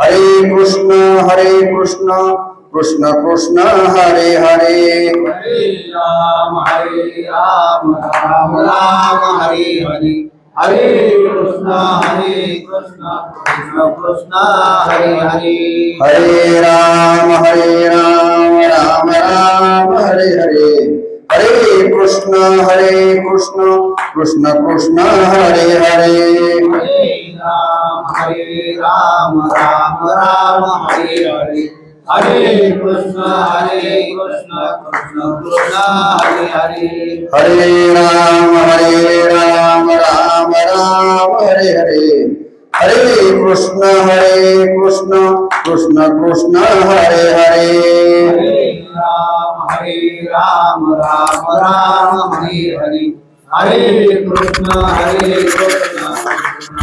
हरे कृष्ण कृष्ण कृष्ण हरे हरे, हरे राम राम राम हरे हरे, हरे कृष्ण कृष्ण कृष्ण हरे हरे, हरे राम राम राम हरे हरे, हरे कृष्ण कृष्ण कृष्ण हरे हरे, हरे राम राम राम हरे हरे, हरे कृष्ण कृष्ण कृष्ण हरे हरे, हरे राम राम राम हरे हरे, हरे कृष्ण कृष्ण कृष्ण हरे हरे, हरे राम राम राम हरे हरे, हरे कृष्ण कृष्ण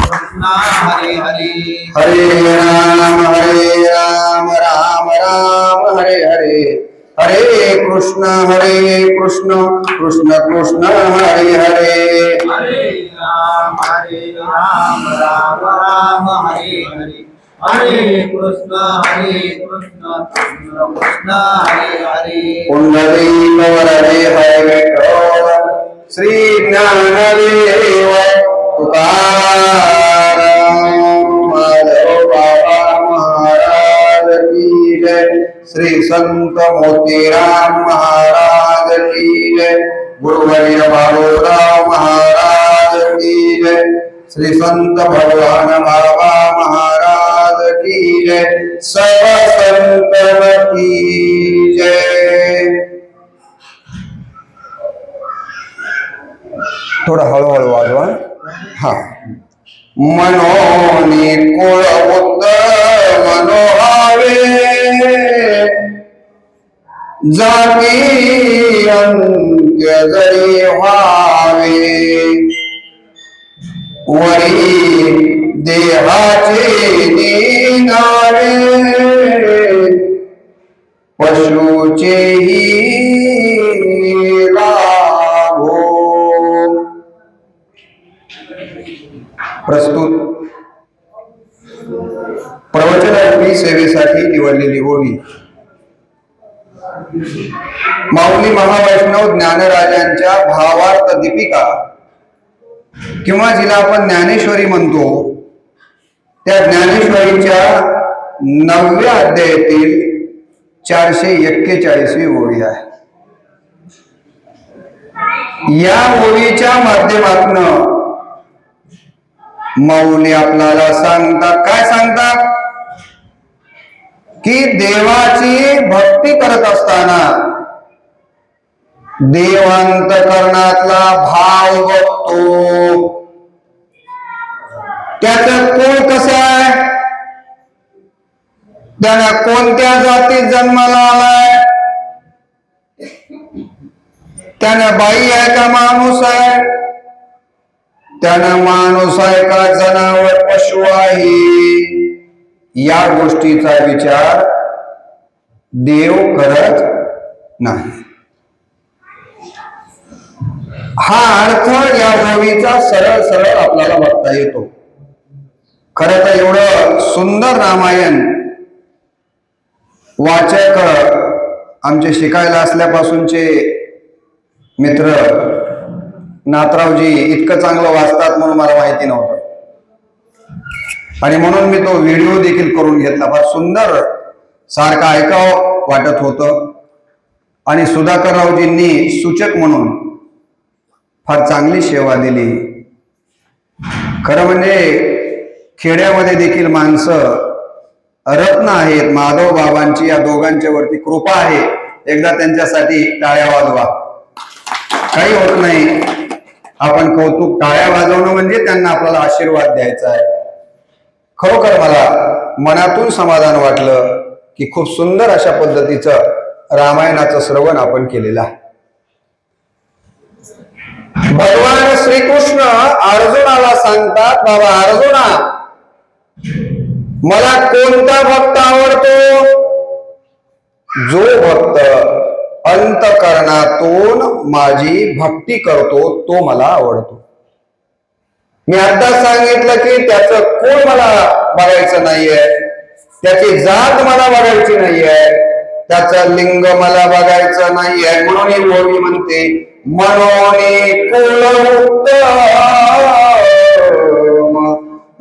कृष्ण हरे हरे, हरे राम राम राम हरे हरे, हरे कृष्ण कृष्ण कृष्ण हरे हरे, हरे राम राम राम हरे हरे, हरे कृष्ण कृष्ण कृष्ण हरे हरे, पुंडरीक वरदे हरे विठ्ठल, श्री ज्ञानदेव तुकाराम माधव बाबा महाराज की जय, श्री संत मोतीराम महाराज की जय, गुरुवर्य बाळूराव महाराज की जय, श्री संत भगवान बाबा महाराज की जय, सर्व संतन की जय। थोड़ा हळूहळू वाजवा। हा, मनोनी कुळ बुद्ध मनोहावे, जाती अंत्य जरी व्हावे, वरी देहाचे निनावे, पशुचेही लाभो। प्रस्तुत प्रवचनात्मक सेवेसाठी निवडलेली ओवी माऊली महावैष्णव ज्ञानराजांच्या भावार्थ दीपिका किंवा जिला आपण ज्ञानेश्वरी म्हणतो, त्या ज्ञानेश्वरीच्या 9व्या अध्यायातील 441वी ओवी आहे। या ओवीच्या माध्यमातून माऊली आपल्याला सांगतात, काय सांगतात की देवाची भक्ती करत असताना देवांतकरणातला भाव बघतो, त्याचं कोण कसं आहे, त्यानं कोणत्या जातीत जन्माला आलाय, त्यानं बाई आहे का माणूस आहे, त्यानं माणूस आहे का जनावर पशु आहे, या गोष्टीचा विचार देव करत नाही। हा अर्थ या ओवीचा सरळ सरळ आपल्याला बघता येतो। खरं तर एवढं सुंदर रामायण वाचक आमचे शिकायला असल्यापासूनचे मित्र नाथरावजी इतकं चांगलं वाचतात म्हणून मला माहिती नव्हतं, आणि म्हणून मी तो व्हिडिओ देखील करून घेतला। फार सुंदर सारखं ऐकावं वाटत होतं, आणि सुधाकररावजींनी सूचक म्हणून फार चांगली सेवा दिली। खरं म्हणजे खेड्यामध्ये देखील माणसं रत्न आहेत। माधव बाबांची या दोघांच्या वरती कृपा आहे। एकदा त्यांच्यासाठी टाळ्या वाजवा। काही होत नाही, आपण कौतुक टाळ्या वाजवणं म्हणजे त्यांना आपल्याला आशीर्वाद द्यायचा आहे। खरोखर मला मनातून समाधान वाटलं की खूप सुंदर अशा पद्धतीचं रामायणाचं श्रवण आपण केलेलं आहे। भगवान श्रीकृष्ण अर्जुनाला सांगतात, बाबा अर्जुना, मला कोणता भक्त आवडतो? जो भक्त अंतकरणातून माझी भक्ती करतो तो मला आवडतो। मी आताच सांगितलं की त्याचं कोण मला बघायचं नाहीये, त्याची जात मला बघायची नाहीये, त्याचं लिंग मला बघायचं नाहीये. म्हणून ही ओवी म्हणते मनोनी कुल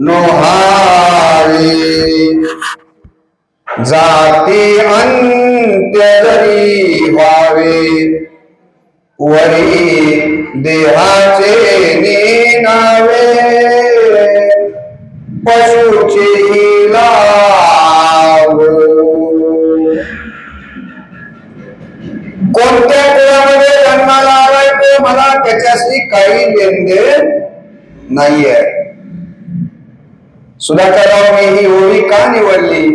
नोहारी जाती अंत्य जरी व्हावे वरी देहाचे निनावे पशुचे लाभ. कोणत्या कुळामध्ये जन्माला आलाय तो मला त्याच्याशी काही लेनदेन नाहीये. सुधाकरराव मी ही ओवी का निवडली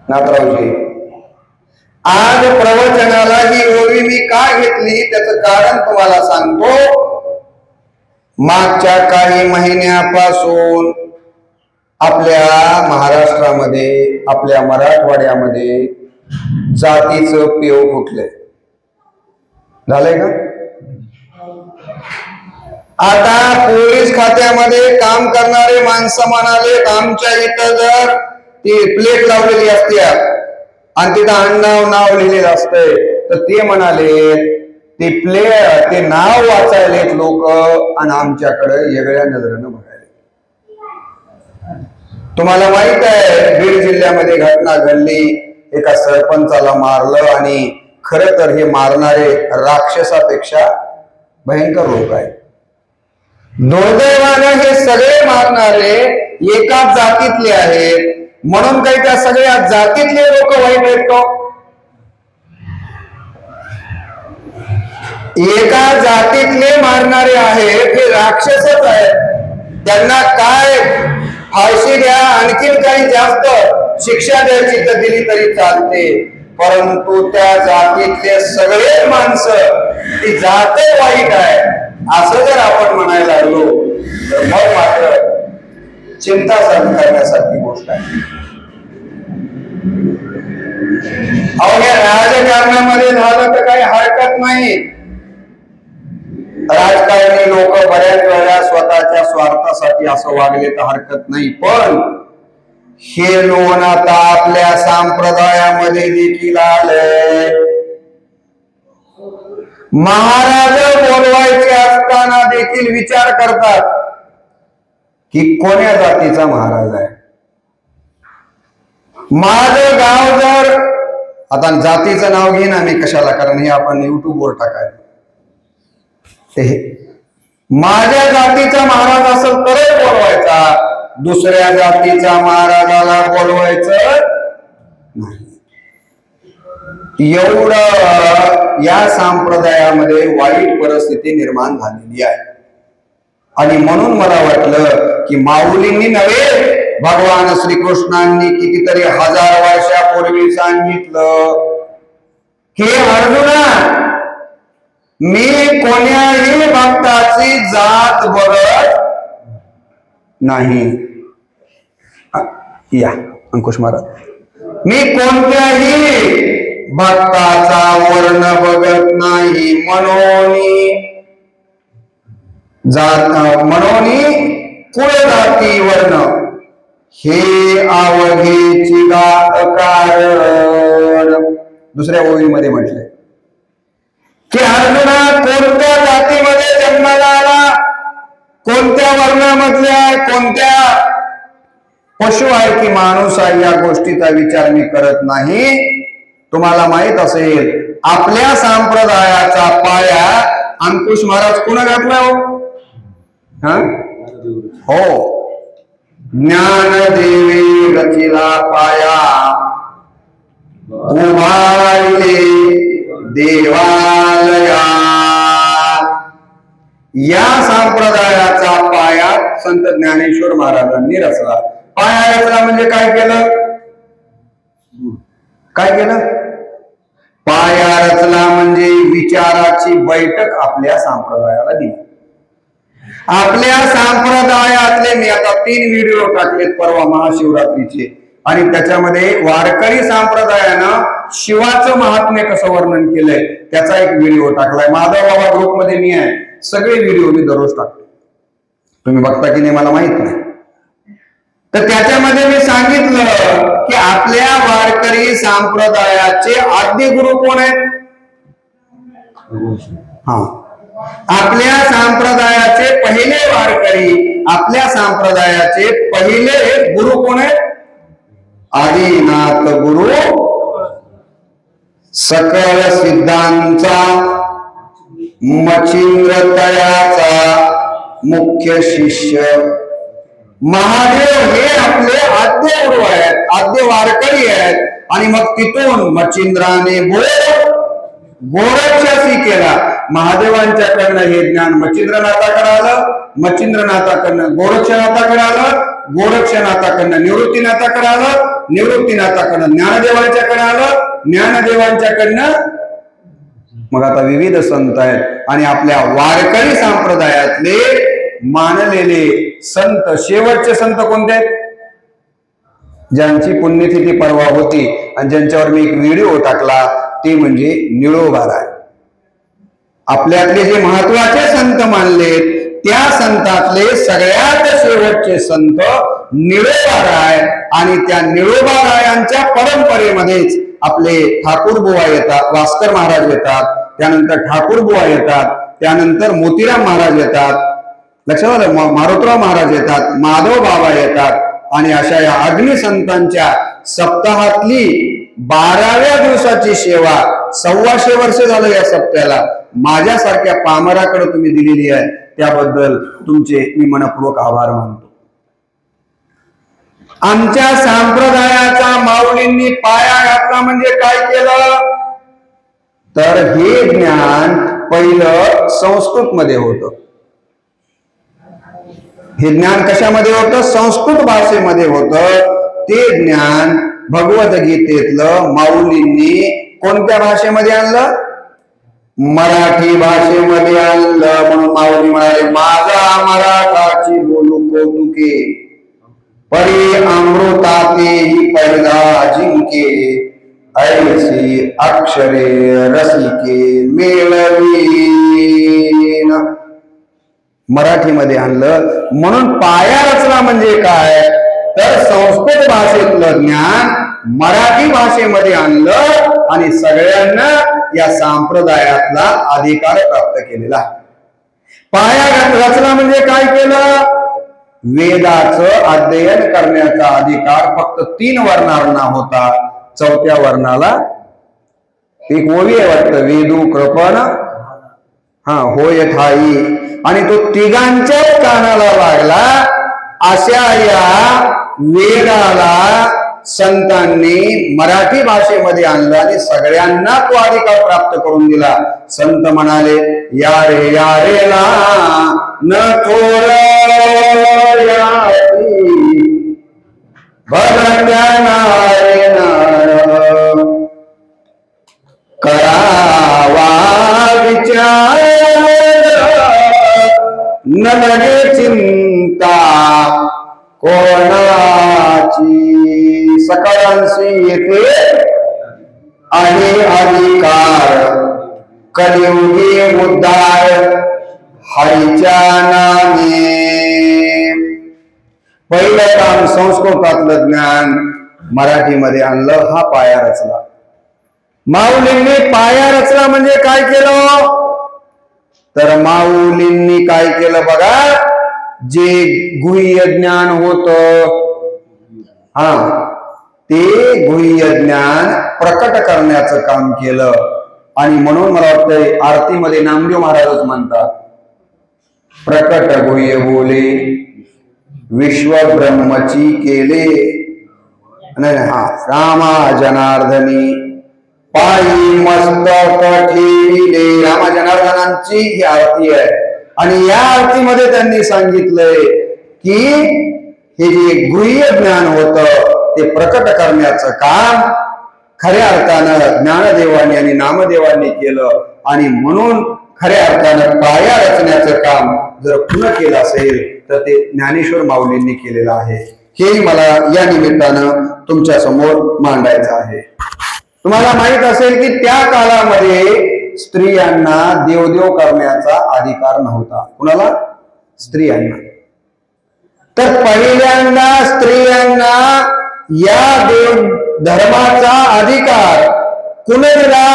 नाथरावजी? आज प्रवचनाला ही ओवी मी का घेतली त्याचं कारण तुम्हाला सांगतो. मागच्या काही महिन्यापासून आपल्या महाराष्ट्रामध्ये, आपल्या मराठवाड्यामध्ये जातीचं पेव फुटलंय. झालंय का? आता पोलीस खात्यामध्ये काम करणारे माणसं म्हणाले आमच्या इथं जर ती प्लेट लावलेली असते आणि तिथं आडनाव नाव लिहिलेलं असतंय तर ते म्हणाले ते नाव वाचायलेत लोक आणि आमच्याकडे वेगळ्या नजरेनं बघायला. तुम्हाला माहित आहे बीड जिल्ह्यामध्ये घटना घडली, एका सरपंचाला मारलं आणि खरं तर हे मारणारे राक्षसापेक्षा भयंकर लोक आहेत. दुर्दैवाने हे सगळे मारणारे एकाच जातीतले आहेत. म्हणून काही त्या सगळ्या जातीतले लोक वाईट आहेत का? एका जातीतले मारणारे आहेत हे राक्षसच आहेत. त्यांना काय फाशी द्या, आणखीन काही जास्त शिक्षा द्यायची तर दिली तरी चालते, परंतु त्या जातीतले सगळे माणसं ती जात वाईट आहे असं जर आपण म्हणायला लागलो तर मग मात्र चिंता सहन करण्यासारखी गोष्ट आहे. अवघ्या राजकारणामध्ये झालं तर काही हरकत नाही. राजकारणी लोक बऱ्याच वेळा स्वतःच्या स्वार्थासाठी असं वागले तर हरकत नाही, पण हे लोण आता आपल्या संप्रदायामध्ये देखील आले. महाराज बोलवायचे असताना देखील विचार करतात की कोण्या जातीचा महाराज आहे. माझं गाव जर आता जातीचं नाव घेईन आम्ही कशाला, कारण हे आपण युट्यूबवर टाकायचं. माझ्या जातीचा महाराज असेल तरच बोलवायचा, दुसऱ्या जातीच्या महाराजाला बोलवायचं नाही. एवढं या संप्रदायामध्ये वाईट परिस्थिती निर्माण झालेली आहे. आणि म्हणून मला वाटलं की माऊलींनी नव्हे, भगवान श्रीकृष्णांनी कितीतरी हजार वर्षापूर्वी सांगितलं की अर्जुना, मी कोण्याही भक्ताची जात बघत नाही. या अंकुश महाराज, मी कोणत्याही भक्ताचा वर्ण बघत नाही. मनोनी कुळ जाती वर्ण हे अवघेची कारण. दुसऱ्या ओळीमध्ये म्हटलंय की अर्जुना, कोणत्या जातीमध्ये जन्माला आला, कोणत्या वर्णामधल्या, कोणत्या पशु आहे की माणूस आहे, या गोष्टीचा विचार मी करत नाही. तुम्हाला माहित असेल आपल्या संप्रदायाचा पाया अंकुश महाराज कुणा घातला हो? ज्ञानदेवी रचिला पाया, उभारले देवालया. या संप्रदायाचा पाया संत ज्ञानेश्वर महाराजांनी रचला. पाया रचला म्हणजे काय केलं? काय केलं? पाया रचला म्हणजे विचाराची बैठक आपल्या संप्रदायाला दिली. आपल्या संप्रदायातले मी आता 3 व्हिडिओ टाकलेत परवा महाशिवरात्रीचे, आणि त्याच्यामध्ये वारकरी संप्रदायानं शिवाचं महात्म्य कसं वर्णन केलंय त्याचा एक व्हिडिओ टाकलाय. माधव बाबा ग्रुप मध्ये मी आहे, सगळे व्हिडिओ मी दररोज टाकतो. तुम्ही बघता की नाही मला माहित नाही. तर त्याच्यामध्ये मी सांगितलं की आपल्या वारकरी संप्रदायाचे आद्य गुरु कोण आहेत? हा, आपल्या संप्रदायाचे पहिले वारकरी, आपल्या संप्रदायाचे पहिले गुरु कोण आहेत? आदिनाथ गुरु, सकळ सिद्धांचा मच्छिंद्र तयाचा मुख्य शिष्य महादेव हे आपले आद्य गुरु आहेत, आद्य वारकरी आहेत. आणि मग तिथून मच्छिंद्राने गोरक्षासी केला. महादेवांच्याकडनं हे ज्ञान मच्छिंद्रनाथाकडे आलं, मच्छिंद्रनाथाकडनं गोरक्षनाथाकडे आलं, गोरक्षनाथाकडनं निवृत्तीनाथाकडे आलं, निवृत्तीनाथाकडनं ज्ञानदेवांच्याकडे आलं, ज्ञानदेवांच्याकडनं मग आता विविध संत आहेत. आणि आपल्या वारकरी संप्रदायातले मानलेले संत, शेवटचे संत कोणते आहेत? ज्यांची पुण्यतिथी परवा होती आणि ज्यांच्यावर मी एक व्हिडिओ टाकला ते म्हणजे निळोबाराय. आपल्यातले जे महत्वाचे संत मानले त्या संतातले सगळ्यात शेवटचे संत निळोबाराय. आणि त्या निळोबारायांच्या परंपरेमध्येच आपले ठाकूरबुवा येतात, भास्कर महाराज येतात, त्यानंतर ठाकूरबुवा येतात, त्यानंतर मोतीराम महाराज येतात, लक्षात आलं, मारुतराव महाराज येतात, माधव बाबा येतात. आणि अशा या अग्निसंतांच्या सप्ताहातली 12व्या दिवसाची सेवा 125 वर्ष झालं या सप्त्याला माझ्यासारख्या पामराकडे तुम्ही दिलेली आहे, त्याबद्दल तुमचे मी मनपूर्वक आभार मानतो. आमच्या संप्रदायाचा माऊलींनी पाया घातला म्हणजे काय केलं? तर हे ज्ञान पहिलं संस्कृत मध्ये होतं. हे ज्ञान कशामध्ये होतं? संस्कृत भाषेमध्ये होतं. ते ज्ञान भगवद्गीतेतलं माऊलींनी कोणत्या भाषेमध्ये आणलं? मराठी भाषेमध्ये आणलं. म्हणून माऊली म्हणाले, माझा मराठाची बोलू कौतुके, परी अमृतातेही पहिला जिंके, ऐसी अक्षरे रसिके मेळवीन. मराठीमध्ये आणलं. म्हणून पाया रचना म्हणजे काय? तर संस्कृत भाषेतलं ज्ञान मराठी भाषेमध्ये आणलं आणि सगळ्यांना या संप्रदायातला अधिकार प्राप्त केलेला. पाया रचना म्हणजे काय केलं? वेदाचं अध्ययन करण्याचा अधिकार फक्त 3 वर्णांना होता. 4थ्या वर्णाला एक ओवी आहे वाटतं, वेदू कृपण होय ठाई, आणि तो तिघांच्या कानाला लागला. अशा या वेदाला संतांनी मराठी भाषेमध्ये आणलं आणि सगळ्यांना तो अधिकार प्राप्त करून दिला. संत म्हणाले, या रे ला न थोर करावा विचार न लगे चिंता कोणाची, सकळांशी येथे आहे अधिकार, कलियुगी उद्धार हरीच्या नामे. पहिलं काम संस्कृतातलं ज्ञान मराठीमध्ये आणलं, हा पाया रचला. माऊलींनी पाया रचला म्हणजे काय केलं? तर माऊलींनी काय केलं बघा, जे गुह्य ज्ञान होत ते गुह्य ज्ञान प्रकट करण्याचं काम केलं. आणि म्हणून मला वाटतंय आरतीमध्ये नामदेव महाराजच म्हणतात, प्रकट गुह्य बोले विश्व ब्रह्मची केले, रामा जनार्दनी पायी मस्तक ठेविले. रामा जनार्दनांची ही आरती आहे. आणि या आरतीमध्ये त्यांनी सांगितलंय की हे जे गुह्य ज्ञान होतं ते प्रकट करण्याचं काम खऱ्या अर्थानं ज्ञानदेवांनी आणि नामदेवांनी केलं. आणि म्हणून खऱ्या अर्थानं पाया रचण्याचं काम जर पुन्हा केलं असेल तर ते ज्ञानेश्वर माऊलींनी केलेलं आहे. हे मला या निमित्तानं तुमच्या समोर मांडायचं आहे. तुम्हाला माहित असेल की त्या काळामध्ये स्त्रियांना देवदेव करण्याचा अधिकार नव्हता. कुणाला? स्त्रियांना. तर पहिल्यांदा स्त्रियांना या देव धर्माचा अधिकार कुणी दिला?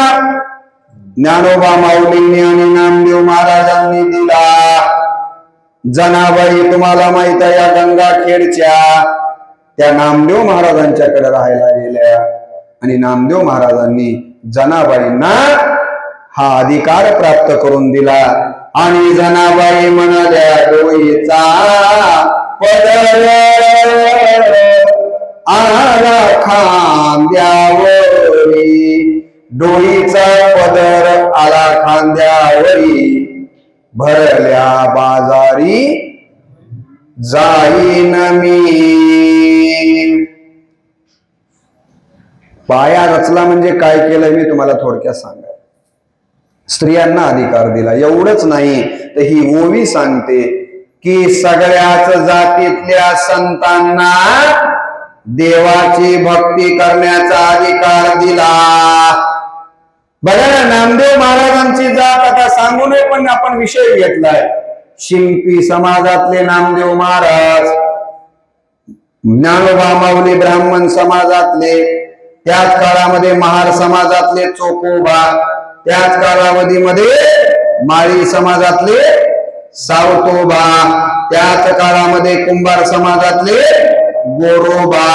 ज्ञानोबा माऊलींनी आणि नामदेव महाराजांनी दिला. जनाबाई तुम्हाला माहित आहे या गंगाखेडच्या, त्या नामदेव महाराजांच्याकडे राहायला गेल्या आणि नामदेव महाराजांनी जनाबाईंना हा अधिकार प्राप्त करून दिला. आणि जनाबाई म्हणाल्या डोईचा पदर आला खांद्यावरी, डोईचा पदर आला खांद्यावरी, भरल्या बाजारी जाईन मी. पाया रचला म्हणजे काय केलं मी तुम्हाला थोडक्यात सांगा. स्त्रियांना अधिकार दिला. एवढंच नाही तर ही ओवी सांगते की सगळ्याच जातीतल्या संतांना देवाची भक्ती करण्याचा अधिकार दिला. बघा ना, नामदेव महाराजांची जात आता सांगू नये पण आपण विषय घेतलाय. शिंपी समाजातले नामदेव महाराज, ज्ञानोबा माऊली ब्राह्मण समाजातले, त्याच काळामध्ये महार समाजातले चोकोबा, त्याच कालावधीमध्ये माळी समाजातले सावतोबा, त्याच काळामध्ये कुंभार समाजातले गोरोबा,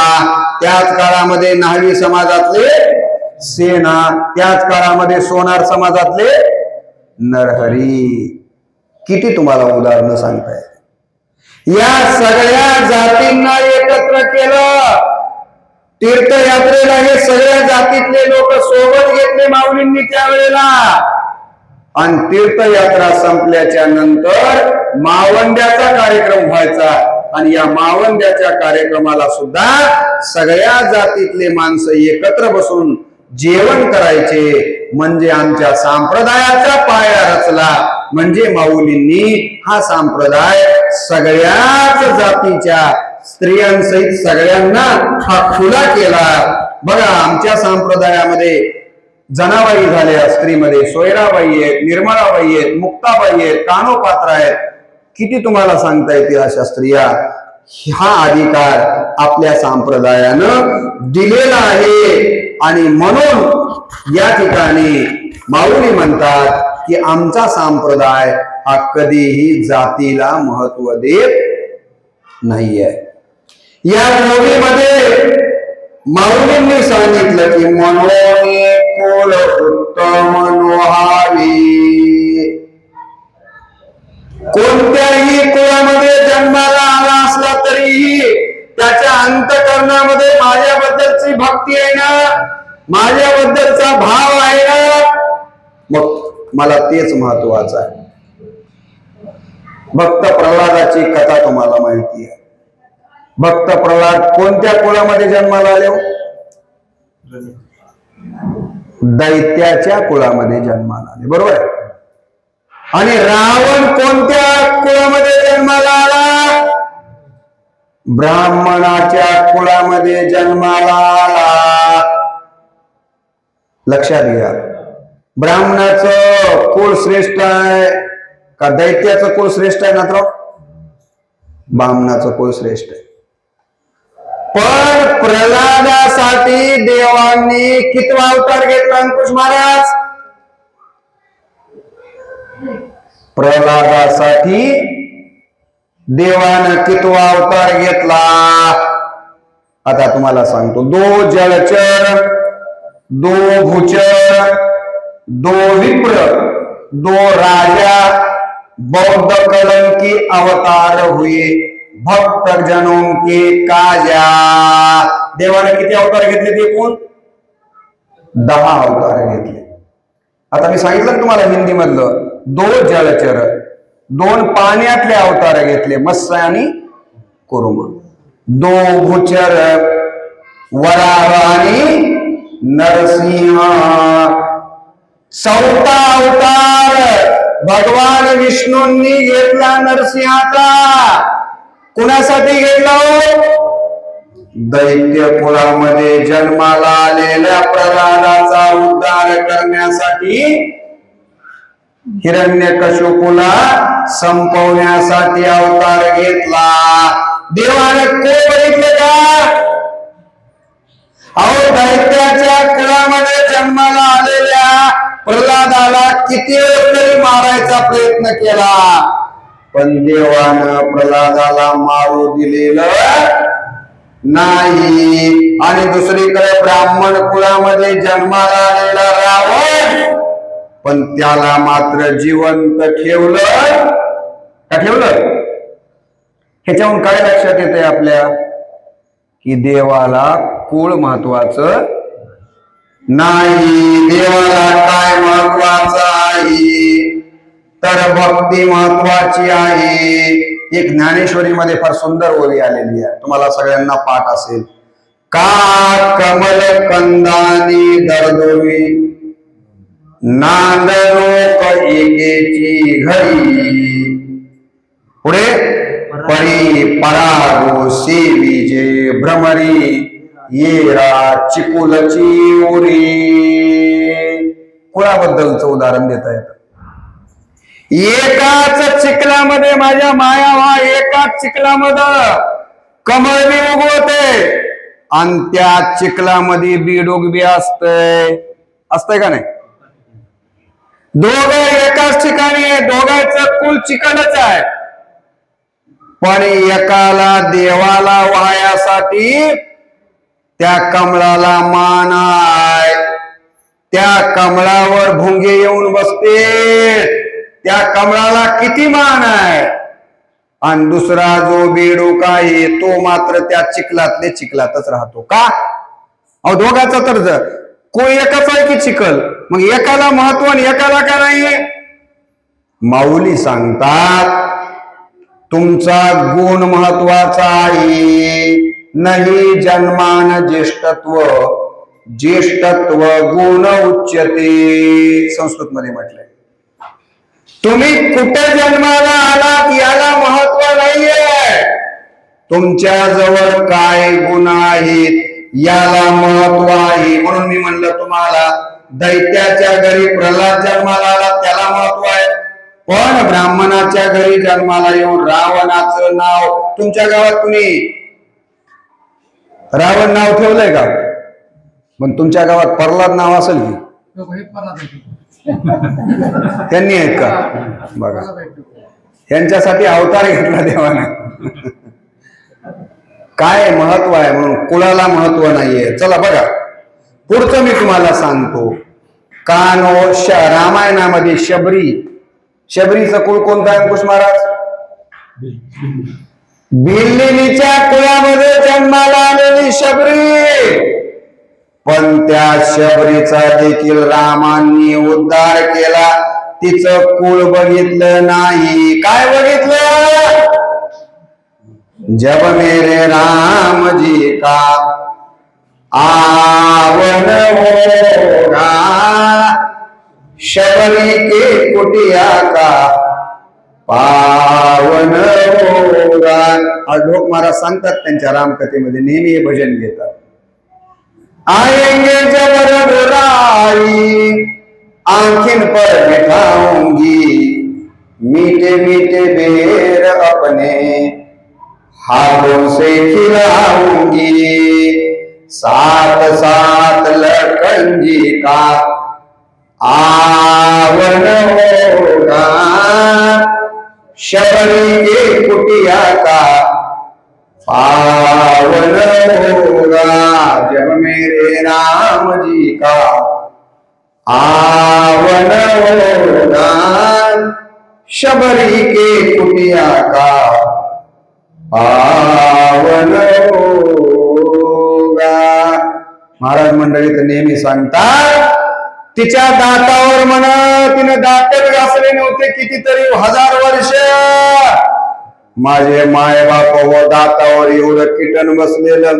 त्याच काळामध्ये न्हावी समाजातले सेना, त्याच काळामध्ये सोनार समाजातले नरहरी. किती तुम्हाला उदाहरणं सांगताय. या सगळ्या जातींना एकत्र केलं. तीर्थयात्रेला हे सगळ्या जातीतले लोक सोबत घेतले माऊलींनी त्यावेळेला. आणि तीर्थयात्रा संपल्याच्या नंतर मावंद्याचा कार्यक्रम व्हायचा आणि या मावंद्याच्या कार्यक्रमाला सुद्धा सगळ्या जातीतले माणसं एकत्र बसून जेवण करायचे. म्हणजे आमच्या संप्रदायाचा पाया रचला. म्हणजे माऊलींनी हा संप्रदाय सगळ्याच जातीच्या स्त्रियांसहित सगळ्यांना हा खुला केला. बघा, आमच्या संप्रदायामध्ये जनाबाई झाल्या स्त्रीमध्ये, सोयराबाई आहेत, निर्मळाबाई आहेत, मुक्ताबाई आहेत, कानोपात्रा आहेत. किती तुम्हाला सांगता येतील अशा स्त्रिया. हा अधिकार आपल्या संप्रदायानं दिलेला आहे. आणि म्हणून या ठिकाणी माऊली म्हणतात की आमचा संप्रदाय हा कधीही जातीला महत्व देत नाहीये. या ओवीमध्ये माऊलींनी सांगितलं की मनोनी कुल उत्तम नोहावी. कोणत्याही कुळामध्ये जन्माला आला असला तरीही त्याच्या अंतःकरणामध्ये माझ्याबद्दलची भक्ती आहे ना, माझ्याबद्दलचा भाव आहे ना, मग मला तेच महत्वाचं आहे. भक्त प्रल्हादाची कथा तुम्हाला माहिती आहे. भक्त प्रल्हाद कोणत्या कुळामध्ये जन्माला आले? दैत्याच्या कुळामध्ये जन्माला आले, बरोबर आहे. आणि रावण कोणत्या कुळामध्ये जन्माला आला? ब्राह्मणाच्या कुळामध्ये जन्माला आला. लक्षात घ्या, ब्राह्मणाचं कुळ श्रेष्ठ आहे का दैत्याचं कुळ श्रेष्ठ आहे? ना ब्राह्मणाचं कुळ श्रेष्ठ आहे. पण प्रल्हादासाठी देवांनी कितवा अवतार घेतला अंकुश महाराज? प्रल्हादासाठी देवानं कितवा अवतार घेतला? आता तुम्हाला सांगतो. 2 जलचर, 2 भूचर, 2 विप्र, 2 राजा, बौद्ध कलंकी अवतार हुए, भक्त जनों के काजा. देवाने किती अवतार घेतले? ते कोण? 10 अवतार घेतले. आता मी सांगितलं तुम्हाला हिंदी मधलं. 2 जलचर, 2 पाण्यातले अवतार घेतले, मत्स्य आणि कुर्म. 2 भूचर, वराह आणि नरसिंह. 4था अवतार भगवान विष्णूंनी घेतला नरसिंहाचा. कुणासाठी घेतला? दैत्य कुळामध्ये जन्माला आलेल्या प्रल्हादाचा उद्धार करण्यासाठी, हिरण्यकशिपूला संपवण्यासाठी अवतार घेतला. देवानं कोण बघितलं का? अहो दैत्याच्या कुळामध्ये जन्माला आलेल्या प्रल्हादाला किती वेळ तरी मारायचा प्रयत्न केला, पण देवानं प्रल्हादाला मारू दिलेलं नाही. आणि दुसरीकडे ब्राह्मण कुळामध्ये जन्माला आलेला रावण, पण त्याला मात्र जिवंत ठेवलं का? ठेवलं. ह्याच्याहून काय लक्षात येतंय आपल्या की देवाला कुळ महत्वाचं नाही. देवाला काय महत्वाचं आहे तर भक्ती महत्वाची आहे. एक ज्ञानेश्वरीमध्ये फार सुंदर ओवी आलेली आहे, तुम्हाला सगळ्यांना पाठ असेल. का कमल कंदानी दर्दोवी नांदनो एकेची घरी, पुढे परी परागो सेविजे भ्रमरी येरा चिकुलची उरी. कुळाबद्दलचं उदाहरण देता येतं. एकाच चिखलामध्ये माझ्या माया व्हा, एकाच चिखलामध्ये कमळ बी उगवते आणि त्या चिखलामध्ये बीड उगबी असतंय का नाही? दोघं एकाच ठिकाणी आहे, दोघांचं कुल चिखलच आहे, पण एकाला देवाला वाहयासाठी त्या कमळाला मान आहे, त्या कमळावर भुंगे येऊन बसते, त्या कमळाला किती मान आहे. आणि दुसरा जो बेडूक आहे तो मात्र त्या चिखलातले चिखलातच राहतो. का? अहो दोघाचा तर कोण एकच आहे की चिखल, मग एकाला महत्व आणि एकाला का नाही? माऊली सांगतात तुमचा गुण महत्वाचा आहे. नाही जन्मान ज्येष्ठत्व, ज्येष्ठत्व गुण उच्यते, संस्कृत मध्ये म्हटलंय. तुम्ही कुठे जन्माला आलात याला महत्व नाहीये, तुमच्या जवळ काय गुण आहेत याला महत्व आहे. म्हणून मी म्हणलं तुम्हाला, दैत्याच्या घरी प्रल्हाद जन्माला आला त्याला महत्व आहे, पण ब्राह्मणाच्या घरी जन्माला येऊन रावणाचं नाव, तुमच्या गावात कुणी रावण नाव ठेवलंय का? पण तुमच्या गावात प्रल्हाद नाव असेल की? त्यांनी आहेत का? बघा, यांच्यासाठी अवतार घेतला देवाने. काय महत्व आहे म्हणून कुळाला महत्व नाहीये. चला बघा पुढचं मी तुम्हाला सांगतो. कानो रामायणामध्ये शबरीचं कुळ कोणतं आहे अंकुश महाराज? भिल्लिनीच्या कुळामध्ये जन्माला आलेली शबरी, पण त्या शबरीचा देखील रामांनी उद्धार केला. तिचं कुळ बघितलं नाही. काय बघितलं? जब मेरे राम जी का आवन होगा, शबरी के कुटिया का पावन होगा. ढोक महाराज सांगतात त्यांच्या रामकथेमध्ये, नेहमी हे भजन घेतात. आएंगे जब रघुराई आंखिन पर बिठाऊंगी, मीठे मीठे बेर अपने हाथों से खिलाऊंगी, साथ साथ लखन जी का आवन होगा, शबरी के कुटिया का पावन होगा. जब मेरे राम जी का आवन होगा, शबरी के कुटिया का पावन होगा. महाराज मंडळी तर नेहमी सांगतात, तिच्या दातावर म्हणा, तिने दातच घासले नव्हते कितीतरी 1000 वर्ष. माझे माय बाप व दातावर एवढं कीटन बसलेलं,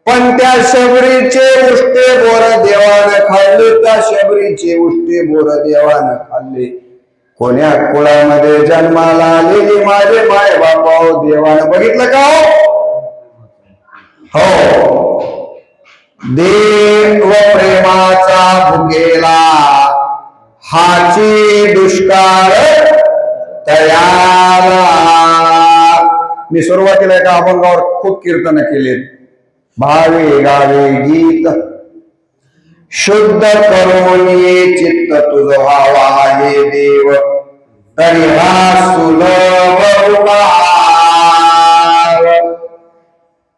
पण त्या शबरीचे उष्टे बोर देवानं खाल्ले, त्या शबरीचे उष्टे बोर देवानं खाल्ले. कोण्या कुळामध्ये जन्माला आलेली माझे माय बाप देवानं बघितलं का? हो, देव प्रेमाचा भुकेला हाची दुष्काळ तयाला. मी सुरुवातीला एका अभंगावर खूप कीर्तन केलेत. भावे गावे गीत शुद्ध करून ये चित्त तुझ व्हावा हे देव, तरी हा सुलभ उपाय.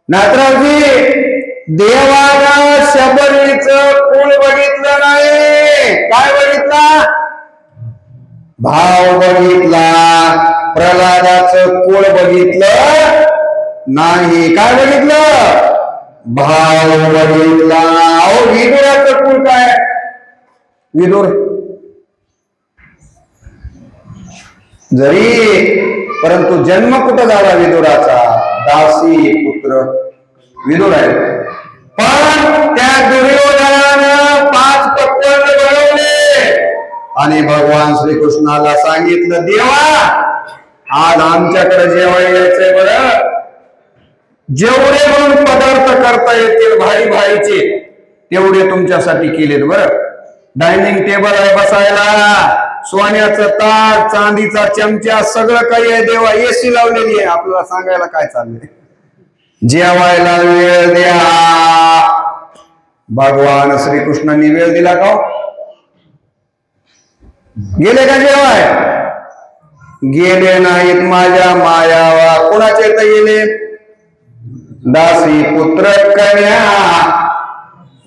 नाथरावजी, देवानं शबरीचं कुळ बघितलं नाही. काय बघितला? भाव बघितला. प्रल्हादाचं कुळ बघितलं नाही. काय बघितलं? भाव बघितला. अहो, विदुराचं कुळ काय? विदुर जरी, परंतु जन्म कुठं झाला विदुराचा? दासी पुत्र विदुर आहे. पण त्या दुर्योधनानं 5 पक्वान्न बनवले आणि भगवान श्रीकृष्णाला सांगितलं, देवा आज आमच्याकडे जेवायला यायचंय बरं. जेवढे म्हणून पदार्थ करता येतील भारी भारीचे तेवढे तुमच्यासाठी केलेत बरं. डायनिंग टेबल आहे बसायला, सोन्याचं ताट, चांदीचा चमचा, सगळं काही आहे. देवा एसी लावलेली आहे. आपल्याला सांगायला काय चाललंय? जेवायला वेळ द्या. भगवान श्रीकृष्णांनी वेळ दिला का? गेले का जेवाय? गेले नाहीत. माझ्या मायावा कोणाचे तर गेले? दासी पुत्र कन्या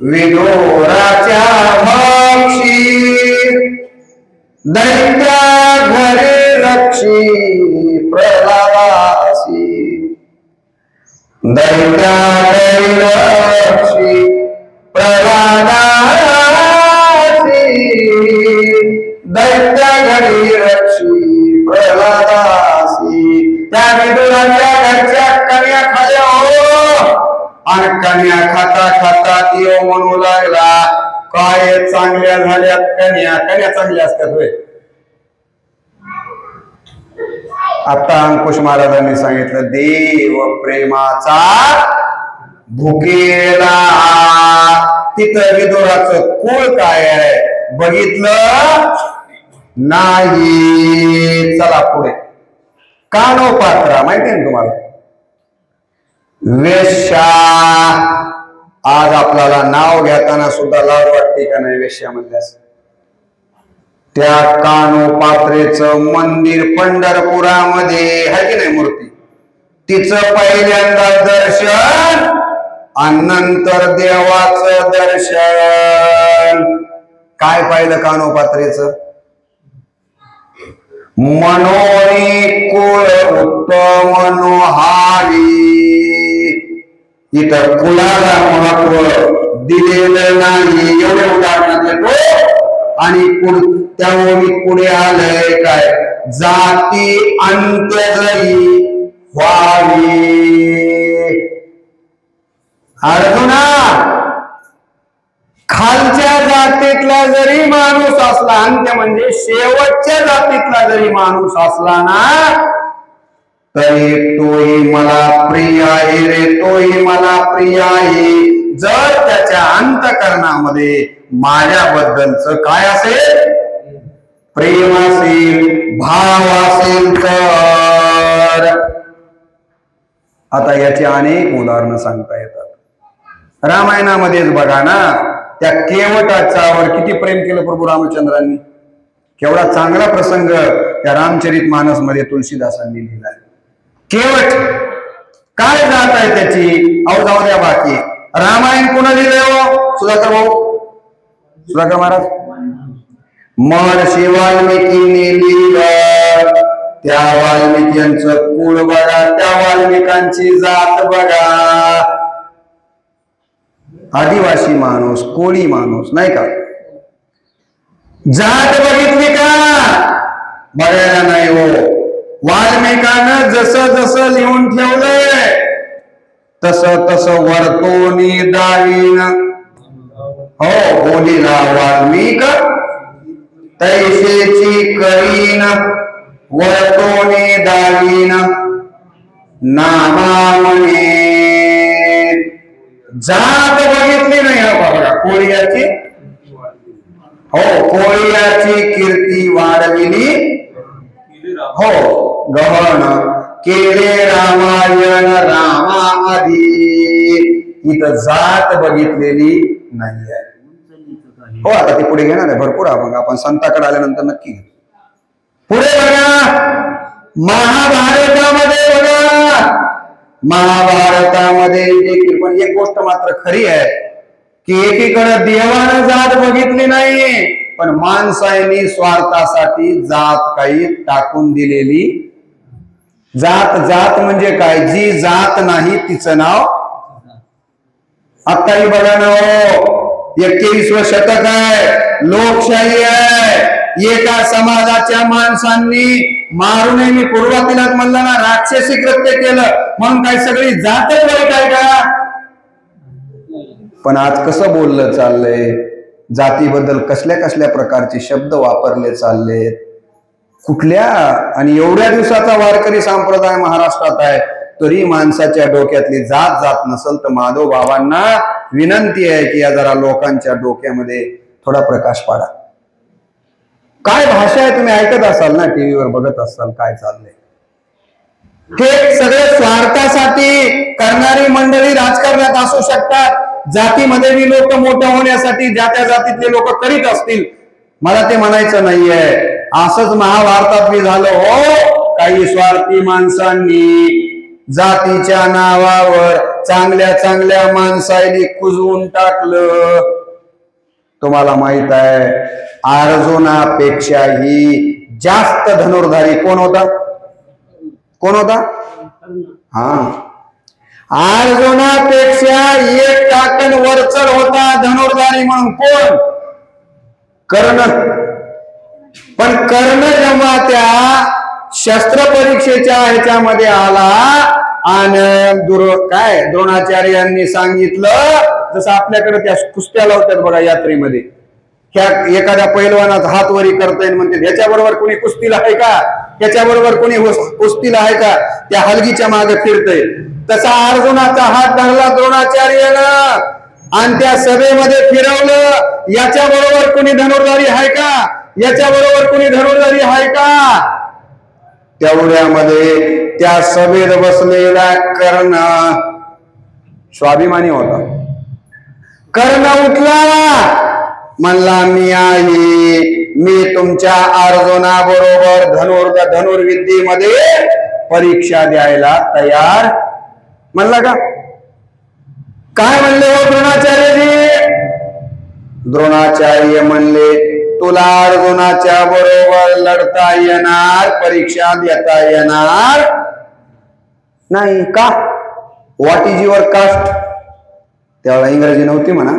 विदुराच्या भक्षी, दैत्या घरी रक्षी प्रल्हादासी, दैत्या घरी रक्षी प्रल्हादासी, दैत्या घरी रक्षी प्रल्हादासी. त्या विदुराच्या घरच्या कन्या खाल्या हो, आणि कन्या खाता खाता ती म्हणू लागला, काय चांगल्या झाल्यात कन्या. कन्या चांगल्या असतात होय. आता अंकुश महाराजांनी सांगितलं, देव प्रेमाचा भुकेला. तिथं विदुराचं कुळ काय आहे बघितलं नाही. चला पुढे. कानोपात्रा माहिती ना तुम्हाला? वेश्या. आज आपल्याला नाव घेताना सुद्धा लाज वाटते का नाही वेश्या म्हणल्यास? त्या कानोपात्रेचं मंदिर पंढरपुरामध्ये आहे की नाही मूर्ती? तिचं पहिल्यांदा दर्शन आणि नंतर देवाचं दर्शन. काय पाहिलं कानोपात्रेचं? मनोनी कुळ उत्तम मनोहारी. इथं कुळाला महत्व दिलेलं नाही. एवढे उदाहरण देतो आणि त्या ओळीत पुढे आलंय काय? जाती अंत्य जरी व्हावी. अर्जुना, खालच्या जातीतला जरी माणूस असला, अंत्य म्हणजे शेवटच्या जातीतला जरी माणूस असला ना, तरी तोही मला प्रिय आहे रे, तोही मला प्रिय आहे. जर त्याच्या अंतःकरणामध्ये माझ्याबद्दलच काय असेल? प्रेम असेल, भाव असेल तर. आता याची अनेक उदाहरणं सांगता येतात. रामायणामध्येच बघा ना, त्या केवटाच्यावर किती प्रेम केलं प्रभू रामचंद्रांनी. केवढा चांगला प्रसंग त्या रामचरित मानस मध्ये तुलसीदासांनी लिहिलाय. केवट काय जात आहे त्याची? अहो जाऊ द्या बाकी. रामायण कोणा लिहिलंय हो? सुधाकर भाऊ, सुधाकर महाराज. महर्षी वाल्मिकींनी लिहिलं. त्या वाल्मिकींचं कुळ बघा, त्या वाल्मिकांची जात बघा. आदिवासी माणूस, कोळी माणूस नाही का? जात बघितली का? बघायला नाही हो. वाल्मिकानं जसं जसं लिहून ठेवलंय तसं तसं वर्तोनी दावीन. हो, बोलीला वाल्मिक तैसेची करीन, वर्तोनी दावीन नामा म्हणे. जात बघितली नाही. बघा कोळीयाची, हो कोळीयाची कीर्ती वाढविली. हो, गहन केले रामायण रामा आधी. इथं जात बघितलेली नाही आहे. हो, आता ते पुढे घेणार आहे भरपूर. आपण संताकडे आल्यानंतर नक्की घेऊ. पुढे बघा, महाभारतामध्ये बघा, महाभारतामध्ये देखील पण एक गोष्ट मात्र खरी आहे की एकीकडे देवानं जात बघितली नाही, पण माणसांनी स्वार्थासाठी जात काही टाकून दिलेली. जात म्हणजे काय? जी जात नाही तिचं नाव. आत्ताही बघा ना, 21वे शतक आहे, लोकशाही आहे. एका समाजाच्या माणसांनी मारू नये, मी पूर्वातीलाच म्हणलं ना, राक्षसी कृत्य केलं म्हणून काय सगळी जातच वाईट आहे का? पण आज कसं बोललं चाललंय, जातीबद्दल कसल्या कसल्या प्रकारचे शब्द वापरले चाललेत, कुठल्या. आणि एवढ्या दिवसाचा वारकरी संप्रदाय महाराष्ट्रात आहे, तरी माणसाच्या डोक्यातली जात जात नसल तर माधव बाबांना विनंती आहे की या जरा लोकांच्या डोक्यामध्ये थोडा प्रकाश पाडा. काय भाषा आहे, तुम्ही ऐकत असाल ना, टीव्हीवर बघत असाल काय चाललंय. हे सगळे स्वार्थासाठी करणारी मंडळी राजकारणात असू शकतात. जातीमध्ये बी लोक मोठं होण्यासाठी ज्या त्या जातीतले लोक करीत असतील, मला ते म्हणायचं नाहीये. असंच महाभारतात बी झालं हो. काही स्वार्थी माणसांनी जातीच्या नावावर चांगल्या चांगल्या माणसांनी कुजवून टाकलं. तुम्हाला माहित आहे, अर्जुनापेक्षाही जास्त धनुर्धारी कोण होता? कोण होता? हा, अर्जुनापेक्षा एक टाकन वरचढ होता धनुर्धारी म्हणून. कोण? कर्ण. पण कर्ण जेव्हा त्या शस्त्र परीक्षेच्या ह्याच्यामध्ये आला आणि काय द्रोणाचार्यांनी सांगितलं, जसं आपल्याकडे त्या कुस्त्या लावतात बघा यात्रेमध्ये, एखाद्या पैलवानाचा हात वरी करता येईल म्हणते, ह्याच्याबरोबर कोणी कुस्तीला आहे का? त्याच्याबरोबर कोणी कुस्तीला आहे का? त्या हलगीच्या मागे फिरतय. तसा अर्जुनाचा हात धरला द्रोणाचार्यानं आणि त्या सभेमध्ये फिरवलं. याच्या बरोबर कोणी धनुर्धारी आहे का? याच्या बरोबर कोणी धनुर्धारी आहे का? तेवढ्यामध्ये त्या सभेत बसलेला कर्ण स्वाभिमानी होता. कर्ण उठला, म्हणला मी आहे, मी तुमच्या अर्जुना बरोबर धनुर्विद्येमध्ये परीक्षा द्यायला तयार. म्हणला का? काय म्हणले हो द्रोणाचार्यजी? द्रोणाचार्य म्हणले, तुला अर्जुनाच्या बरोबर लढता येणार, परीक्षा देता येणार नाही का? What is your caste? त्यावेळेला इंग्रजी नव्हती म्हणा,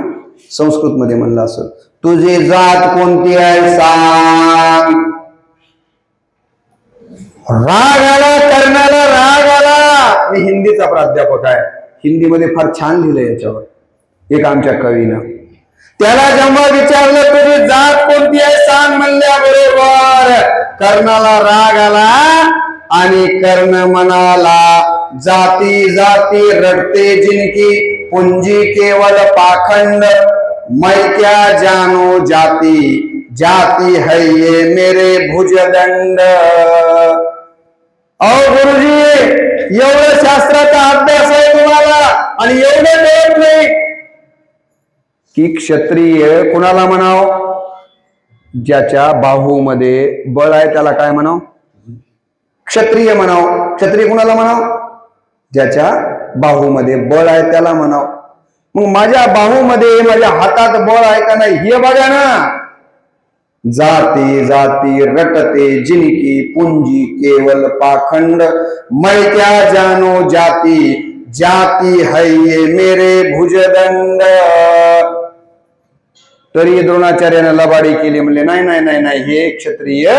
संस्कृत मध्ये म्हणलं असं, तुझी जात कोणती आहे सांग. राग आला कर्णाला, राग आला. मी हिंदीचा प्राध्यापक आहे, हिंदीमध्ये फार छान लिहिलंय याच्यावर एक आमच्या कवीनं. त्याला जेव्हा विचारलं तुझी जात कोणती आहे सांग म्हणल्याबरोबर कर्णाला राग आला आणि कर्ण म्हणाला, जाती जाती रटते जिनकी पुंजी केवल पाखंड, मैं क्या जानो जाती, जाती है ये मेरे भुजदंड. अहो गुरुजी, एवढं शास्त्राचा अभ्यास आहे तुम्हाला आणि एवढं कळत नाही की क्षत्रिय कुणाला म्हणाव? ज्याच्या बाहूमध्ये बळ आहे त्याला काय म्हणाव? क्षत्रिय म्हणाव. क्षत्रिय कुणाला म्हणाव? ज्याच्या बाहूमध्ये बळ आहे त्याला म्हणाव. मग माझ्या बाहूमध्ये माझ्या हातात बळ आहे का नाही हे बघा ना. जाती जाती रटते जिनकी पुंजी केवल पाखंड, मैं क्या जानो जाती, जाती है ये मेरे भुजदंड. तरी द्रोणाचार्याने लबाडी केली, म्हणले नाही नाही नाही नाही, हे क्षत्रिय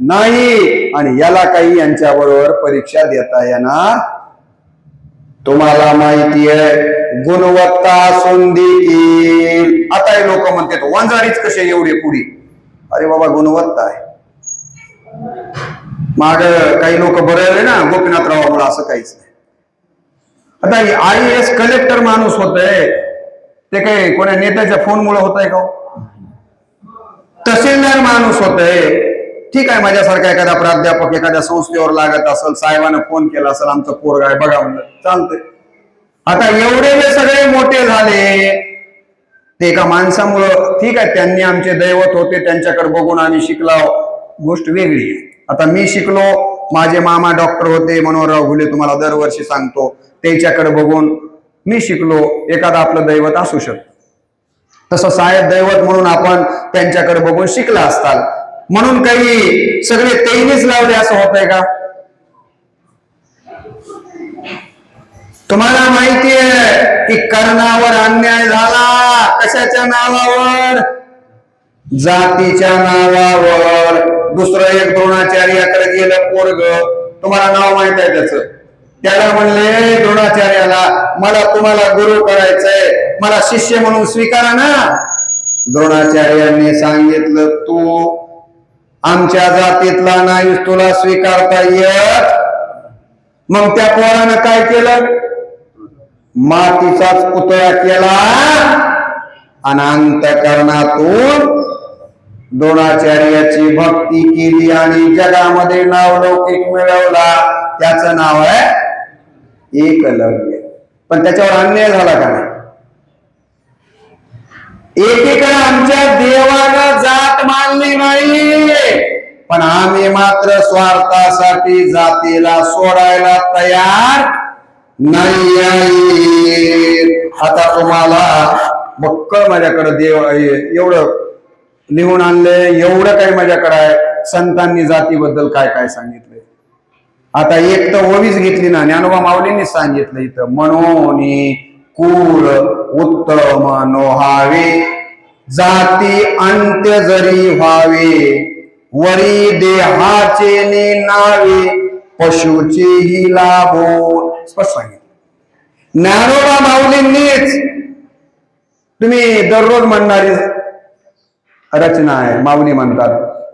नाही आणि याला काही यांच्या बरोबर परीक्षा देता येणार. तुम्हाला माहिती आहे गुणवत्ता असून देखील आता हे लोक म्हणतात वंजारीच कसे एवढे पुढे. अरे बाबा, गुणवत्ता आहे. माग काही लोक बरळले ना गोपीनाथरावामुळे, असं काहीच नाही. आता IAS कलेक्टर माणूस होतय ते काही कोणा नेत्याच्या फोनमुळे होत आहे का? तहसीलदार माणूस होतय ठीक आहे, माझ्यासारखा एखादा प्राध्यापक एखाद्या संस्थेवर लागत असेल, साहेबांना फोन केला असेल, आमचं पोरग आहे बघा म्हणलं, चालतंय. आता एवढे जे सगळे मोठे झाले ते एका माणसामुळं, ठीक आहे, त्यांनी आमचे दैवत होते, त्यांच्याकडे बघून आम्ही शिकलो, गोष्ट वेगळी आहे. आता मी शिकलो, माझे मामा डॉक्टर होते, मनोहरराव घुले, तुम्हाला दरवर्षी सांगतो, त्यांच्याकडे बघून मी शिकलो, एखादा आपलं दैवत असू शकतं. तसं साहेब दैवत म्हणून आपण त्यांच्याकडे बघून शिकला असताल म्हणून काही सगळे तेनीच लावले असं होतंय का? तुम्हाला माहिती आहे की कर्णावर अन्याय झाला, कशाच्या नावावर? जातीच्या नावावर. दुसरं एक द्रोणाचार्याकडे गेलं पोरग, तुम्हाला नाव माहित आहे त्याचं, त्याला म्हणले द्रोणाचार्याला, मला तुम्हाला गुरु करायचंय, मला शिष्य म्हणून स्वीकारा ना. द्रोणाचार्यांनी सांगितलं, तू आमच्या जातीतला नाहीस, तुला स्वीकारता येत. मग त्या पोरानं काय केलं? मातीचाच पुतळा केला आणि अंतःकरणातून द्रोणाचार्याची भक्ती केली आणि जगामध्ये नावलौकिक मिळवला. त्याचं नाव आहे एकलव्य. पण त्याच्यावर अन्याय झाला का नाही? एकीकडे आमच्या देवानं जात मानली नाही, पण आम्ही मात्र स्वार्थासाठी जातीला सोडायला तयार नाही. आता तुम्हाला बक्कळ माझ्याकडे देव एवढं लिहून आणलंय, एवढं काही माझ्याकडे आहे. संतांनी जातीबद्दल काय काय सांगितलंय. आता एक तर ओवीच घेतली ना, ज्ञानोबा माऊलींनी सांगितलं इथं, म्हणून कुल उत्तम नोहावे, जाती अंत्य जरी व्हावे, वरी देहाचे नावे, पशुचेही लाभो. स्पष्ट सांगितलं ज्ञानोबा माऊलींनीच. तुम्ही दररोज म्हणणारी रचना आहे. माऊली म्हणतात,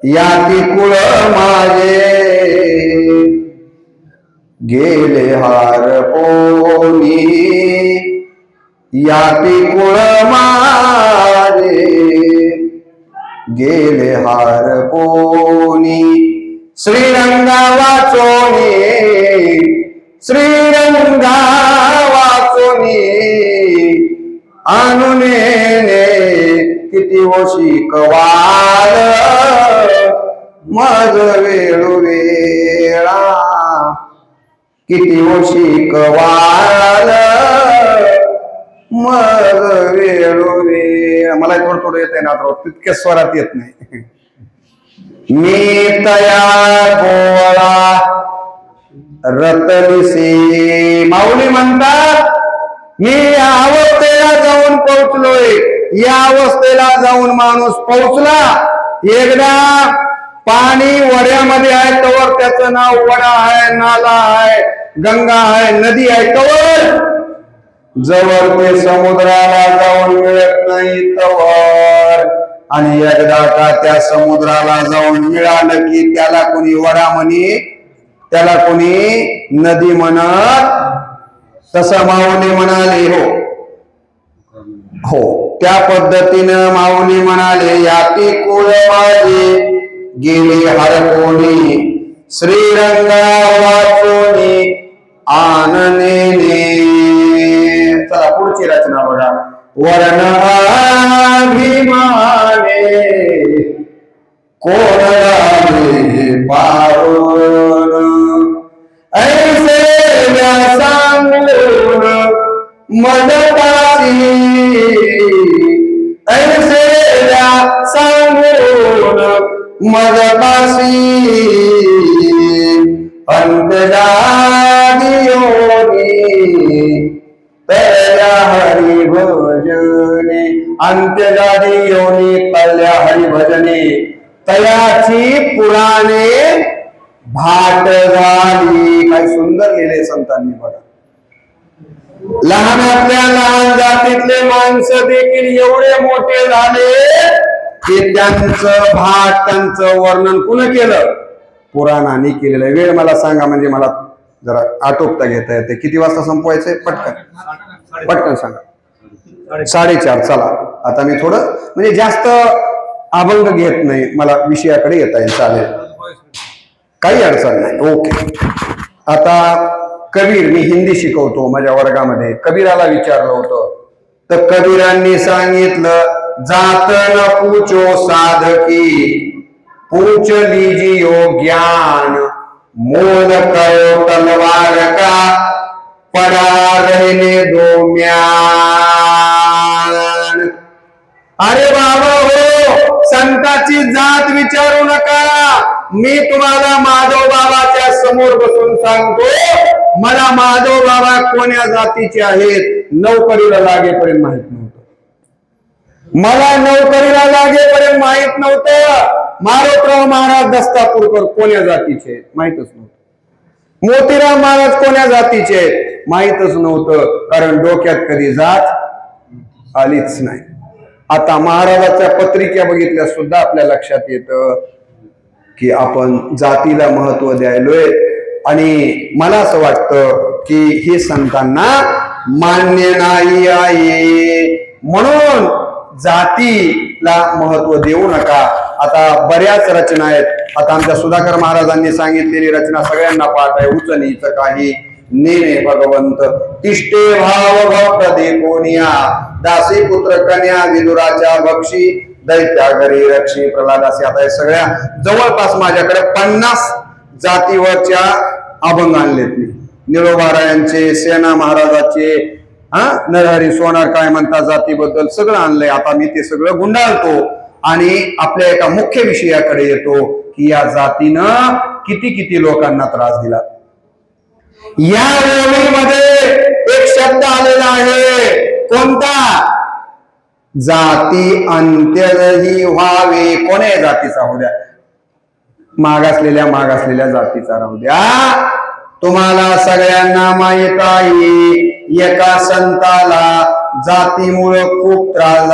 याती कुळ माझे गेले हार पोनी, याती कुळ माझे गेले हार पोनी, श्रीरंगा वाचोनी, श्रीरंगा वाचोनी, आणुने किती वशी कवाल, मज वेळू वेळा, किती वशी कवाल, मज वेळू वेळा. मला थोडं थोडं येत आहे ना, तितक्या स्वरात येत नाही. मी तयार गोळा रतनिसी. माऊली म्हणतात, मी या अवस्थेला जाऊन पोहोचलोय. या अवस्थेला जाऊन माणूस पोहोचला. एकदा पाणी वड्यामध्ये आहे तवर त्याचं नाव वडा आहे, नाला आहे, गंगा आहे, नदी आहे. तवर जवळ ते समुद्राला जाऊन मिळत नाही तवर. आणि एकदा का त्या समुद्राला जाऊन मिळालं की त्याला कोणी वडा म्हणे, त्याला कोणी नदी म्हणत. तसं माऊली म्हणाले, हो त्या पद्धतीनं माऊली म्हणाले, याती कुळ माझे गेले हरपोनी, श्रीरंगा वाचोनी आननेने. चला पुढची रचना बघा. वर्णाभिमाने कोण लागे पारून, ऐसे सांगून मदतासी, ऐसे सांगून मदतासी, अंतजादियोनी तल्या हरी भजने, अंत्यजादियोनी तल्या हरी भजने, तयाची पुराणे भाट झाली. काय सुंदर लिहिले संतांनी बघा. लहानातल्या लहान जातीतले माणसं देखील एवढे मोठे झाले की त्यांचं भाट, त्यांचं वर्णन कुणी केलं? पुराणाने केलेलं. वेळ मला सांगा म्हणजे मला जरा आटोपता घेता येते. किती वाजता संपवायचंय? पटकन पटकन सांगा. 4:30. चला आता मी थोडं म्हणजे जास्त अभंग घेत नाही, मला विषयाकडे येता येईल. चालेल. काही अडचण नाही. ओके. आता कबीर, मी हिंदी शिकवतो माझ्या वर्गामध्ये, कबीराला विचारलं होतं तर कबीरांनी सांगितलं, जात न पूछो साधकी पूछ लीजियो ज्ञान, मोल करो तलवार का पड़ा रहने दो म्यान. अरे बाबा हो, संताची जात विचारू नका. मी तुम्हाला माधव बाबाच्या समोर बसून सांगतो, मला माधव बाबा कोण्या जातीचे आहेत नोकरीला लागेपर्यंत माहित नव्हतं. मला नोकरीला लागेपर्यंत माहित नव्हतं मारोतराव महाराज दस्तापूरकर कोण्या जातीचे आहेत माहितच नव्हतं. मोतीराम महाराज कोण्या जातीचे आहेत माहितच नव्हतं, कारण डोक्यात कधी जात आलीच नाही. आता महाराजाच्या पत्रिका बघितल्या सुद्धा आपल्या लक्षात येतं की आपण जातीला महत्व द्यायलोय. आणि मला असं वाटतं की हे संतांना मान्य नाही आहे, म्हणून जातीला महत्व देऊ नका. आता बऱ्याच रचना आहेत. आता आमच्या सुधाकर महाराजांनी सांगितलेली रचना सगळ्यांना पाठ आहे. उच नीच काही नेने भगवंत, तिष्ठे भाव भक्त देखोनिया, दासी पुत्र कन्या विदुराच्या बक्षी, दैत्या घरी रक्षी प्रल्हादासी. आता हे सगळ्या जवळपास माझ्याकडे 50 जातीवरच्या अभंग आणलेत मी. निळोबारायांचे, सेना महाराजाचे, नरहरी सोनार काय म्हणतात जातीबद्दल सगळं आणलंय. आता मी ते सगळं गुंडाळतो आणि आपल्या एका मुख्य विषयाकडे येतो की या जातीनं किती किती लोकांना त्रास दिला. या ओळीमध्ये एक शब्द आलेला आहे, कोणता? जाती अंत्यही व्हावे. कोण्या जातीचा होऊ द्या, मागासलेल्या जातीचा राहू द्या. तुम्हाला सगळ्यांना माहित आहे एका संताला जातीमुळे खूप त्रास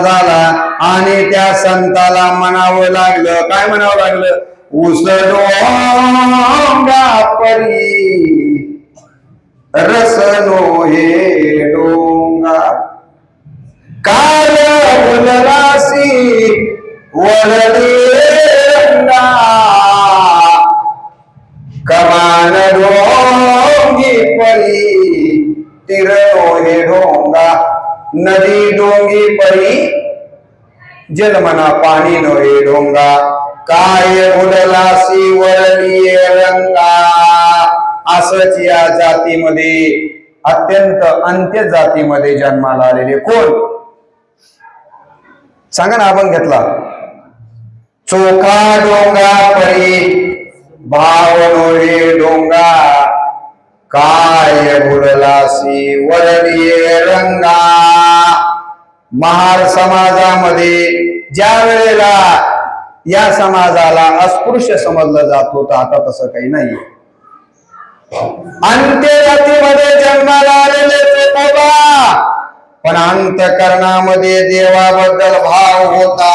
झाला आणि त्या संताला म्हणावं लागलं, काय म्हणावं लागलं? उस डोंगा परी रस नो हे डोंगा, काल उलरासी वरली रंगा, कमान डोंगी परी तिरनो हे डोंगा, नदी डोंगी परी जलमना पाणी नो हे डोंगा, काय उडलासी वरली रंगा. असंच या जातीमध्ये अत्यंत अंत्य जातीमध्ये जन्माला आलेले कोण सांगा ना. आपण घेतला चोखा डोंगा परी भाव नोहे डोंगा, काय बुडलासी वरली रंगा. महार समाजामध्ये ज्या वेळेला या समाजाला अस्पृश्य समजलं जात होतं, आता तसं काही नाही. अंत्य जातीमध्ये जन्माला आलेले चोखोबा, पण अंतकरणामध्ये देवाबद्दल भाव होता.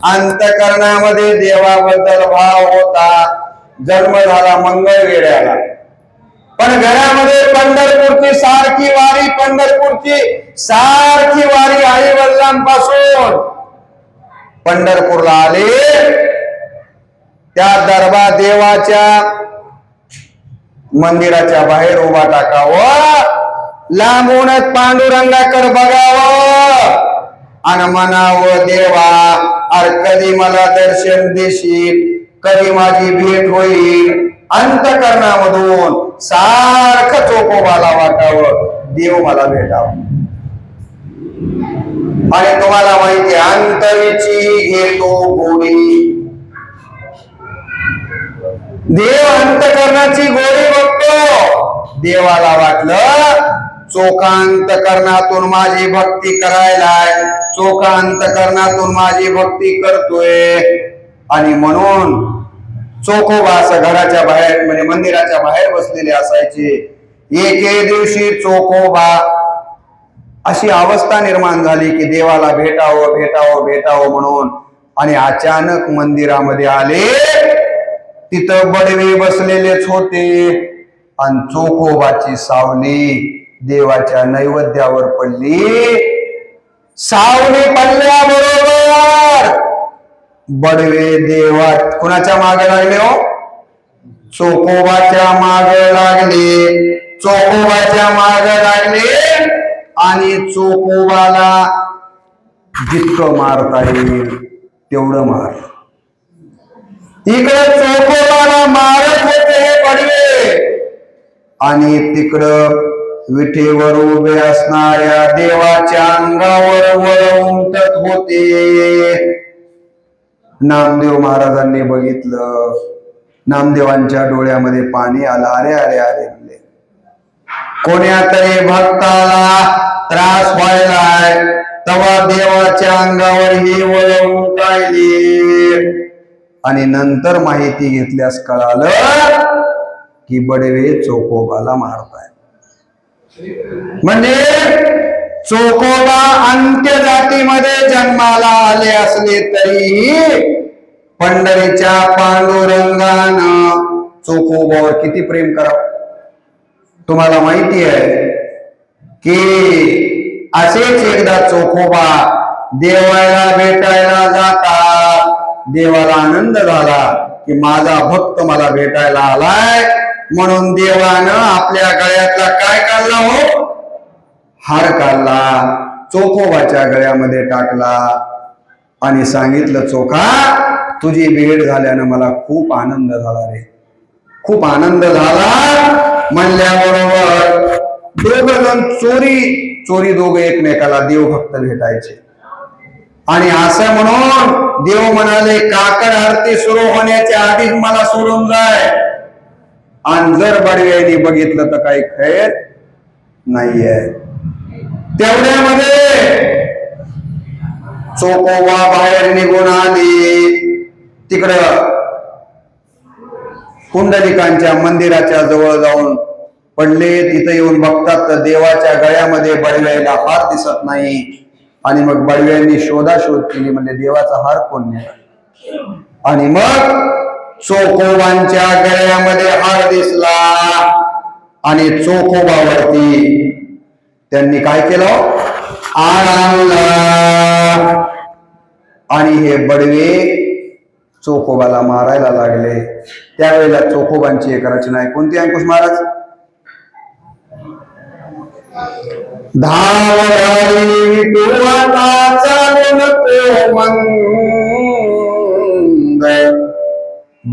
अंतकरणामध्ये देवाबद्दल भाव होता. जन्म झाला मंगळवेढ्याला, पण घरामध्ये पंढरपूरची सारखी वारी आई वडिलांपासून पंढरपूरला आले. त्या दरबार देवाच्या मंदिराच्या बाहेर उभा टाकावं, लांबूनच पांडुरंगाकडे बघावं आणि म्हणावं, देवा अरे कधी मला दर्शन देशील, कधी माझी भेट होईल. अंतकरणामधून सारखं चोखोबाला वाटावं, देव मला भेटावं. आणि तुम्हाला माहिती अंतरीची घेतो गोडी, देव अंतकरणाची गोडी बघतो. देवाला वाटलं चोखा अंतकरणातून माझी भक्ती करायलाय, चोखा अंतकरणातून माझी भक्ती करतोय. आणि म्हणून चोखोबा असं घराच्या बाहेर म्हणजे मंदिराच्या बाहेर बसलेले असायचे. एके दिवशी चोखोबा अशी अवस्था निर्माण झाली की देवाला भेटावं म्हणून, आणि अचानक मंदिरामध्ये आले. तिथं बडवे बसलेलेच होते आणि चोखोबाची सावली देवाच्या नैवेद्यावर पडली. सावली पडल्याबरोबर बडवे देवा कुणाच्या मागे लागले हो? चोखोबाच्या मागे लागले. चोखोबाच्या मागे लागले आणि चोखोबाला जितकं मारता येईल तेवढं मार. इकडे चोखोबाला मारत होते हे बडवे आणि तिकडं विठेवर उभे असणाऱ्या देवाच्या अंगावर वर उमटत होते. नामदेव महाराजांनी बघितलं. नामदेवांच्या डोळ्यामध्ये पाणी आलं. अरे अरे अरे म्हणले, कोण्या तरी भक्ताला त्रास व्हायलाय तेव्हा देवाच्या अंगावर ही वळ उमटायली. आणि नंतर माहिती घेतल्यास कळालं की बडवे चोखोबाला मारताय. म्हणजे चोखोबा अंत्य जातीमध्ये जन्माला आले असले तरीही पंढरीच्या पांडुरंगानं चोखोबावर किती प्रेम करावं. तुम्हाला माहिती आहे की असेच एकदा चोखोबा देवाला भेटायला जाता. देवाला आनंद झाला की माझा भक्त मला भेटायला आलाय, म्हणून देवानं आपल्या गळ्यातला काय काढला हो? हार काढला, चोखोबाच्या गळ्यामध्ये टाकला आणि सांगितलं, चोखा तुझी भेट झाल्यानं मला खूप आनंद झाला रे, खूप आनंद झाला. म्हणल्याबरोबर दोघ जण चोरी दोघं एकमेकाला देवभक्त भेटायचे. आणि असं म्हणून देव म्हणाले, काकड आरती सुरू होण्याच्या आधीच मला सोडून जाय. आणि जर बडव्याने बघितलं तर काही खैर नाहीये. तेवढ्यामध्ये चोखोबा बाहेर निघून आली. तिकडं पुंडलिकांच्या मंदिराच्या जवळ जाऊन पडले. तिथे येऊन बघतात तर देवाच्या गळ्यामध्ये बडव्याला हार दिसत नाही. आणि मग बडव्यांनी शोधाशोध केली, म्हणजे देवाचा हार कोण नेला. आणि मग चोखोबांच्या गळ्यामध्ये हार दिसला आणि चोखोबावरती त्यांनी काय केलं? आणला. आणि हे बडवे चोखोबाला मारायला लागले. त्यावेळेला चोखोबांची एक रचना आहे. कोणती अंकुश महाराज? धावरी विठुवाचा चालून तो मंद,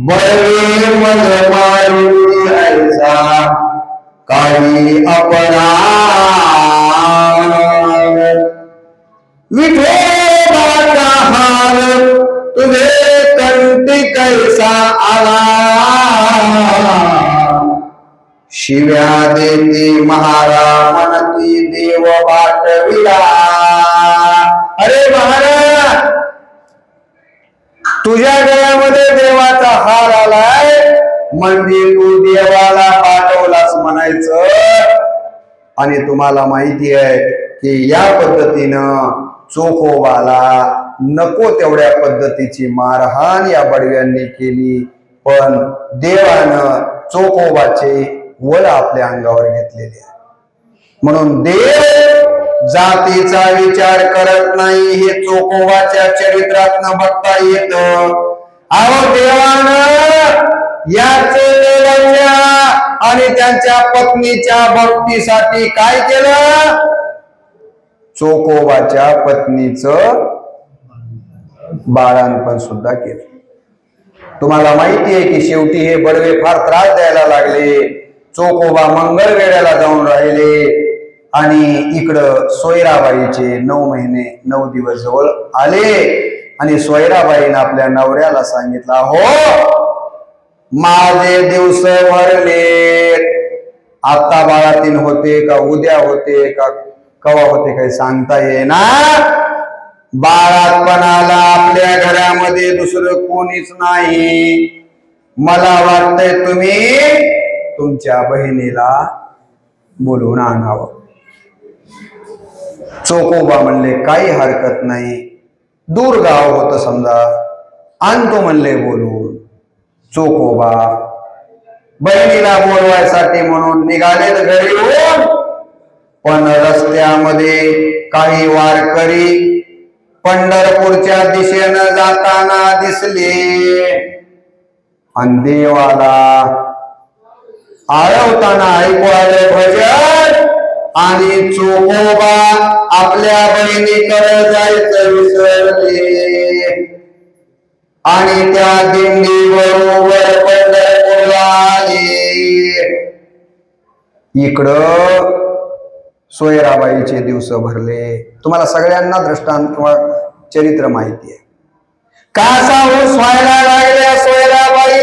बडवे मज मारुती ऐसा काही अपराध. विठोबाचा हार तुझे कंठी कैसा आला, शिव्या देती महारा म्हणती देव वाटविला. अरे महाराज, तुझ्या गळ्यामध्ये देवाचा हार आलाय म्हणजे तू देवाला पाठवलास म्हणायचं. आणि तुम्हाला माहिती आहे की या पद्धतीनं चोखोबाला नको तेवढ्या पद्धतीची मारहाण या बडव्यांनी केली. पण देवानं चोखोबाचे वळ आपल्या अंगावर घेतलेले आहे. म्हणून देव जातीचा विचार करत नाही, हे चोखोबाच्या चरित्रातनं बघता येत. अहो देवानं या चोखोबाच्या आणि त्यांच्या पत्नीच्या भक्तीसाठी काय केलं? चोखोबाच्या पत्नीचं बाळांपण सुद्धा केलं. तुम्हाला माहिती आहे की शेवटी हे बडवे फार त्रास द्यायला लागले. चोखोबा मंगळवेढ्याला जाऊन राहिले आणि इकडं सोयराबाईचे 9 महिने 9 दिवस जवळ आले. आणि सोयराबाईनं आपल्या नवऱ्याला सांगितलं, हो माझे दिवस भरले, आता बाळातीन होते का उद्या होते का कवा होते काही सांगता येईना. बाळातपणाला आपल्या घरामध्ये दुसरं कोणीच नाही. मला वाटतंय तुम्ही तुमच्या बहिणीला बोलवून आणावं. चोखोबा म्हणले काही हरकत नाही, दूर गाव होतं समजा, आणतो म्हणले बोलवून. चोखोबा बहिणीला बोलवायसाठी म्हणून निघाले घरी होऊन. पण रस्त्यामध्ये काही वारकरी पंढरपूरच्या दिशेनं जाताना दिसले आणि देवाला आळवताना ऐकू आले भजन आणि चोखोबा आपल्या बहिणीकडे जायचं विसरले आणि त्या दिंडी बरोबर पंढरपूरला आले. इकडं सोयराबाईचे दिवस भरले. तुम्हाला सगळ्यांना दृष्टांत किंवा चरित्र माहिती आहे. कासा ऊस व्हायला लागल्या सोयराबाई.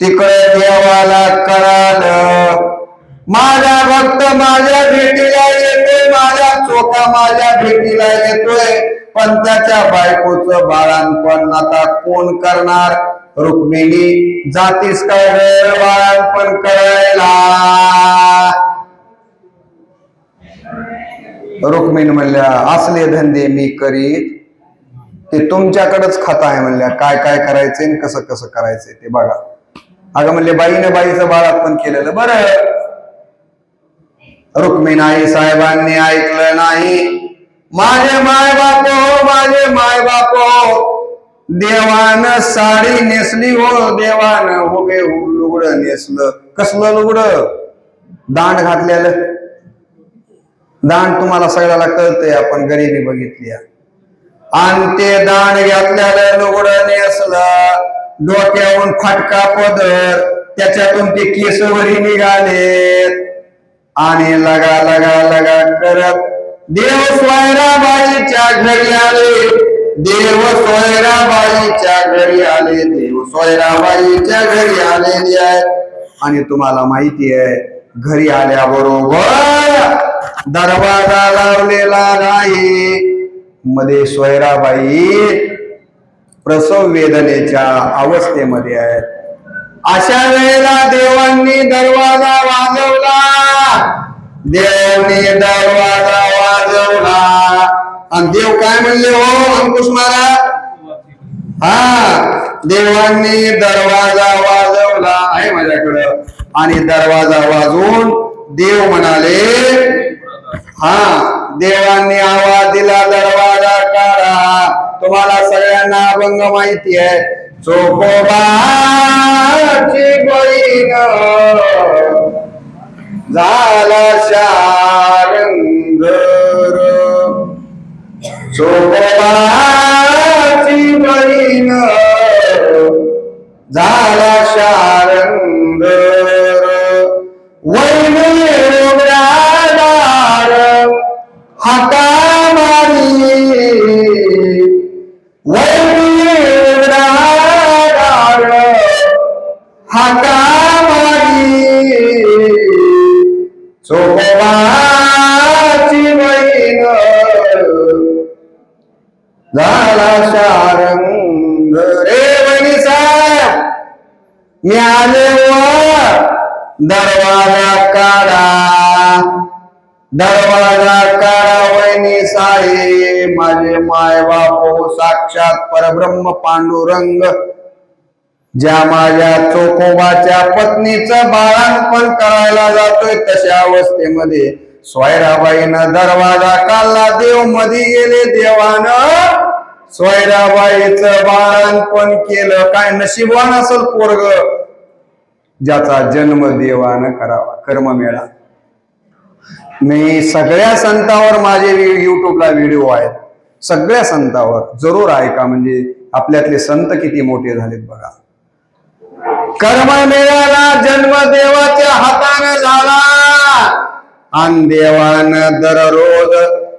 तिकडे देवाला कळालं माझा भक्त माझ्या भेटीला येतोय, माझा चोखा माझ्या भेटीला येतोय, पण त्याच्या बायकोचं बाळांपण आता कोण करणार? रुक्मिणी जातीस काय बाळांपण करायला? रुक्मिणी म्हणल्या असले धंदे मी करीत ते तुमच्याकडेच खाता आहे. म्हणल्या काय काय करायचंय कसं कसं करायचंय ते बघा. अगं म्हणले बाईने बाईचं बाळापण केलेलं बरं. रुक्मिणी साहेबांनी ऐकलं नाही. माझे माय बापो, माझे माय बापो, देवानं साडी नेसली हो, देवानं उभे लुगडं नेसलं. कसलं लुगडं? दांड घातलेलं. दांड तुम्हाला सगळ्याला कळतंय, आपण गरिबी बघितली आणि ते दांड घातलेलं लुगडं नेसलं. डोक्यावरून फाटका पदर, त्याच्यातून ते केसवरी निघाले आणि लगा लगा लगा करत देव सोयराबाईच्या घरी आले. देव सोयराबाईच्या घरी आले. देव सोयराबाईच्या घरी आलेले आहेत. आणि तुम्हाला माहिती आहे घरी आल्याबरोबर दरवाजा लावलेला नाही. मध्ये सोयराबाई प्रसव वेदनेच्या अवस्थेमध्ये आहेत. अशा वेळेला देवांनी दरवाजा वाजवला. देवांनी दरवाजा वाजवला आणि देव काय म्हणले हो अंकुश महाराज? हा, देवांनी दरवाजा वाजवला आहे माझ्याकडं. आणि दरवाजा वाजवून देव म्हणाले, हा, देवांनी आवाज दिला दरवाजा काढा. तुम्हाला सगळ्यांना अभंग माहिती आहे. चोखोबाची बहीण झाला शारंग, चोखोबाची बहीण झाला शारंग, वैनी उघडादार हाका मारी, वैनी उघडादार हाका मारी, चोखोबाची बहीण झाला शारंग. रे वहिनी साहेब मी आले व दरवाजा काढा, दरवाजा काढा वहिनी साहेब. माझे माय बापो साक्षात परब्रह्म पांडुरंग ज्या माझ्या चोखोबाच्या पत्नीचं बाळंतपण करायला जातोय तशा अवस्थेमध्ये सोयराबाईनं दरवाजा काढला. देव मध्ये गेले. देवानं सोयराबाईचं बाळंतपण केलं. काय नशीबवान असेल पोरग ज्याचा जन्म देवानं करावा, कर्म मिळा. मी सगळ्या संतांवर माझे युट्यूबला व्हिडिओ आहेत. सगळ्या संतांवर जरूर ऐका. म्हणजे आपल्यातले संत किती मोठे झालेत बघा. कर्म मिळाला, जन्म देवाच्या हाताने झाला आणि देवानं दररोज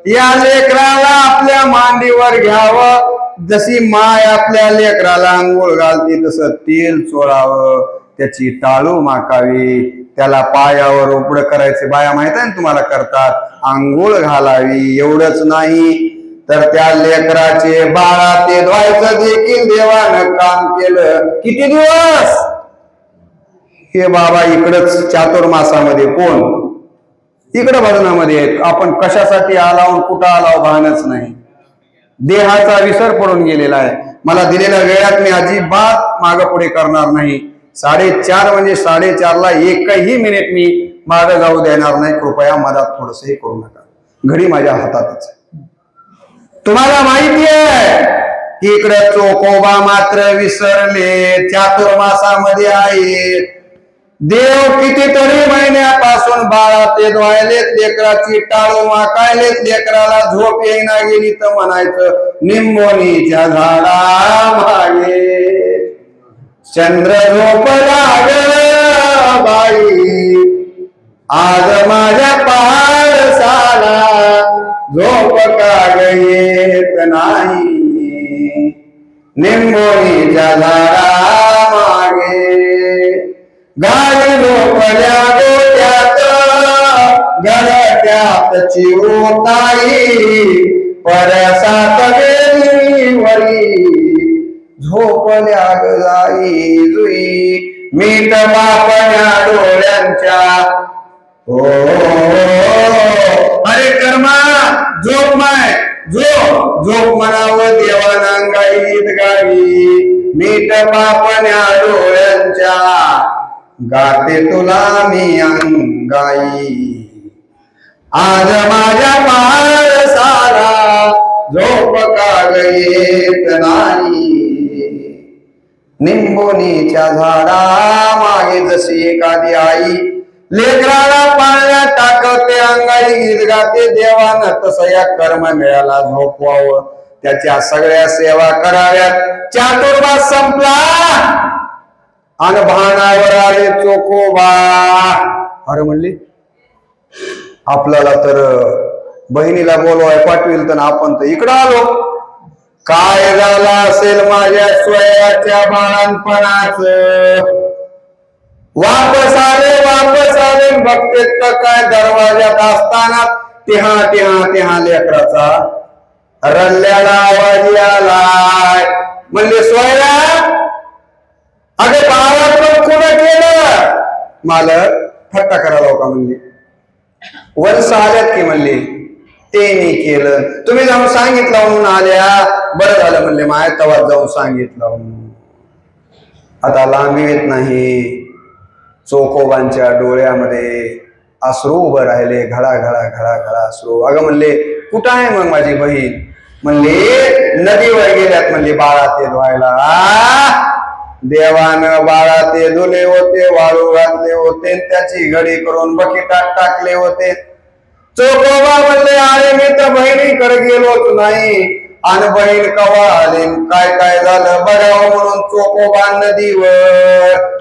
या लेकराला आपल्या मांडीवर घ्यावं. जशी माय आपल्या लेकराला आंघोळ घालते तसं तेल चोळावं, त्याची टाळू माकावी, त्याला पायावर उपड करायचे. बाया माहित आहे ना तुम्हाला करतात. आंघोळ घालावी. एवढंच नाही तर त्या लेकराचे बाळा ते धुवायचं देखील देवानं काम केलं. किती दिवस? हे बाबा इकडच चातुर्मासामध्ये कोण इकडं भजनामध्ये आहेत. आपण कशासाठी आलाव कुठं आलाव भानच नाही. देहाचा विसर पडून गेलेला आहे. मला दिलेल्या वेळात मी अजिबात मागं पुढे करणार नाही. 4:30 म्हणजे 4:30ला एकही मिनिट मी मागं जाऊ देणार नाही. कृपया मधात थोडंसं हे करू नका. घडी माझ्या हातातच आहे. तुम्हाला माहिती आहे की इकडे चोकोबा मात्र विसरले, चातुर्मासामध्ये आहेत. देव कितीतरी महिन्यापासून बाळा ते धुवायलेत, लेकराची टाळू वाकायलेत, लेकराला झोप येईना गेली तर म्हणायचं निंबोनीच्या झाडा मागे चंद्र झोपला ग बाई, आज माझ्या पारसाला झोप का ग येत नाही, निंबोनीच्या झाडा मागे गाडी झोपल्या गोट्यात गळत्यात चिरोताई, परसात वेलीवरी झोपल्या ग जाई जुई, मीठ बापण्या डोळ्यांच्या हो अरे कर्मा झोप माय झोप झोप म्हणावं देवानांगाईत गावी, मीठ बापण्या डोळ्यांच्या गाते तुला मी अंगाई, आज माझ्या पारसाला झोप का ग येत नाही, निंबोनीच्या झाडा मागे जशी एखादी आई लेकराला पाळण्यात टाकते अंगाई गीत गाते, देवानं तसं या कर्म मिळाला झोपवावं, त्याच्या सगळ्या सेवा कराव्यात. चातुर्मास संपला आणि भानावर आले चोकोबा. अरे म्हणले आपल्याला तर बहिणीला बोलवाय पाठविल तर आपण तर इकडं आलो, काय झालं असेल माझ्या स्वयाच्या बाळणपणाच, वापस आले बघतेत तर काय दरवाजात असताना तिहा तिहा तिहा लेकराचा रडल्याला आवाज आलाय. म्हणले स्वया अगं बाळात पण कोण केलं, मालक थट्टा करायला का म्हणले, वंश आल्यात की म्हणले ते नाही केलं, तुम्ही जाऊन सांगितलं म्हणून आल्या, बरं झालं म्हणले माय तवाच जाऊन सांगितलं. आता लांबी येत नाही, चोकोबांच्या डोळ्यामध्ये अश्रू उभं राहिले, घळा घळा घळा घळा अश्रू. अगं म्हणले कुठं आहे मग माझी बहीण, म्हणले नदीवर गेल्यात म्हणले बाळा ते धुवायला. देवानं बाळा ते धुले होते, वाळू घातले होते, त्याची घडी करून बकेटात टाकले होते. चोकोबा म्हणले अरे मी तर बहिणीकडे गेलोच नाही, आणि बहीण कवा आली काय काय झालं बघावं म्हणून चोकोबा नदीवर.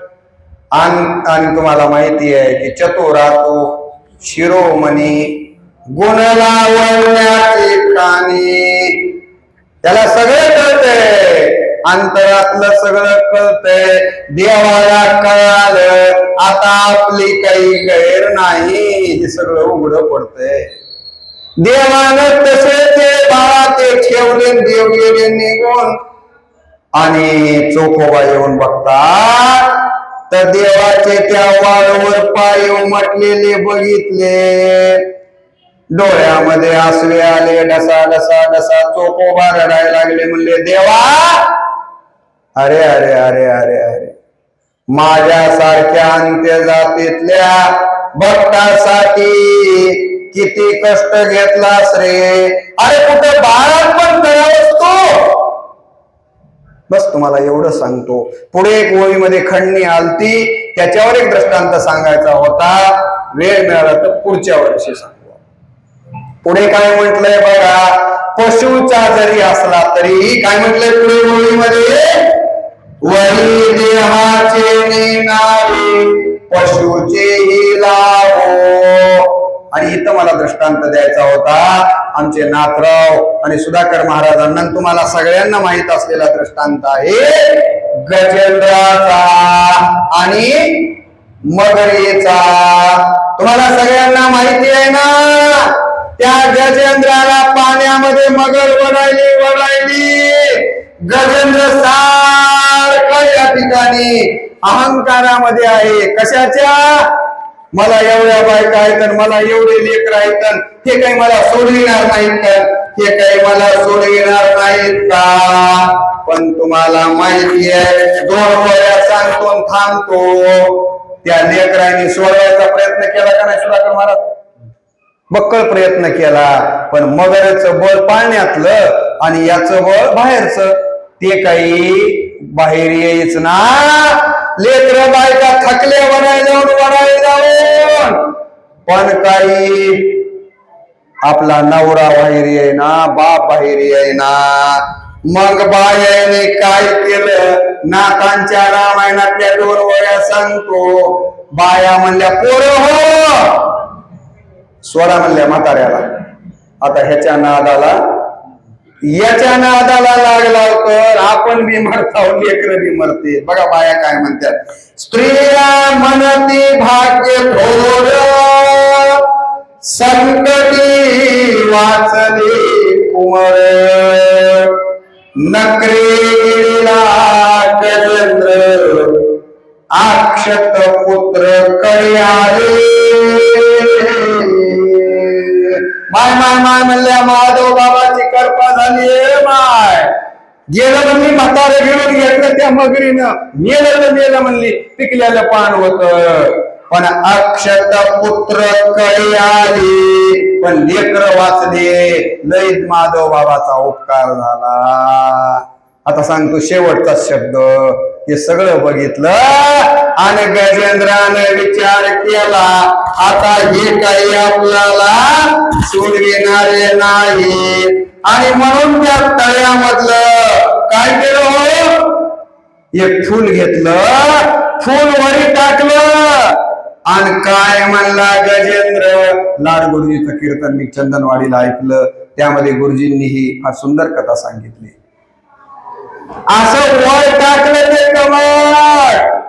आणि तुम्हाला माहिती आहे की चतुरातो शिरोमणी गुण लावण्याचे कानी, त्याला सगळं कळतंय, अंतरातलं सगळं कळतंय, देवाला कळालं आता आपली काही गैर नाही, हे सगळं उघडं पडतंय. देवानं तसे ते बाळा ते ठेवले, देव गेले निघून, आणि चोकोबा येऊन बघतात तर देवाचे त्या वाळूवर पाय उमटलेले बघितले, डोळ्यामध्ये आसवे आले, डसा डसा डसा चोकोबा रडायला लागले. म्हणले देवा अरे अरे अरे अरे अरे माझ्यासारख्या अंत्य जातीतल्या भक्तासाठी किती कष्ट घेतलास रे, अरे कुठे बाळात पण करावंस तू. बस तुम्हाला एवढं सांगतो. पुढे एक ओळीमध्ये खंडणी आलती, त्याच्यावर एक दृष्टांत सांगायचा होता, वेळ मिळाला तर पुढच्या वर्षी सांगू. पुढे काय म्हटलंय बघा, पशुचा जरी असला तरी काय म्हटलंय पुढे ओळीमध्ये, वरी देहाचे नेणारे पशुचेही लाभो. आणि इथं मला दृष्टांत द्यायचा होता, आमचे नाथराव आणि सुधाकर महाराजांना तुम्हाला सगळ्यांना माहित असलेला दृष्टांत आहे गजेंद्राचा आणि मगरीचा. तुम्हाला सगळ्यांना माहिती आहे ना, त्या गजेंद्राला पाण्यामध्ये मगर वडायली, गजेंद्र सारखा या ठिकाणी अहंकारामध्ये आहे. कशाच्या, मला एवढ्या बायका आहेत, मला एवढे लेकर आहेत, हे काही मला सोडविणार नाहीत का, हे काही मला सोडविणार नाहीत का. पण तुम्हाला माहिती आहे 2 वेळा सांगतो थांबतो, त्या लेकरांनी सोडवायचा प्रयत्न केला का नाही सुधाकर महाराज, बक्कळ प्रयत्न केला, पण मगरचं बळ पाळण्यातलं आणि याचं बळ बाहेरचं. ते काही बाहेर यायच ना. लेकर बायका थकले वडाय जाऊन, पण काही आपला नवरा बाहेर येईना, बाप बाहेर येईना. मग बायाने काय केलं, नाथांच्या रामायणातल्या 2 ओळ्या सांगतो. बाया म्हणल्या पोरं हो, सोडा म्हणल्या म्हाताऱ्याला. आता ह्याच्या नादाला याच्या नादाला लागला तर आपण बी मरताव, लेकर बी मरते. बघा बाया काय म्हणतात, स्त्रिया म्हणती भाग्य थोर, संकटी वाचले कुंवर, नकरे गिरीला गजेंद्र, अक्षत पुत्र कळ्याले. माय माय माय म्हणल्या महादेव बाबाची कृपा झाली. माय गेलं म्हणली, म्हातारे घेऊन घेतलं त्या मगरीनं, मेलं म्हणली, पिकलेलं पान होत. पण अक्षत पुत्र कळी आली, पण लेकर वाचले. लईत माधव बाबाचा उपकार झाला. आता सांगतो शेवटचा शब्द. हे सगळं बघितलं आणि गजेंद्राने विचार केला, आता हे काही आपल्याला सोडविणारे नाही. आणि म्हणून त्या तळ्यामधलं काय केलं हो, एक फूल घेतलं, फूल वरी टाकलं आणि काय म्हणला गजेंद्र. लाड गुरुजीचं कीर्तन मी चंदनवाडीला ऐकलं, त्यामध्ये गुरुजींनी ही फार सुंदर कथा सांगितली. असं वर टाकलं ते कमळ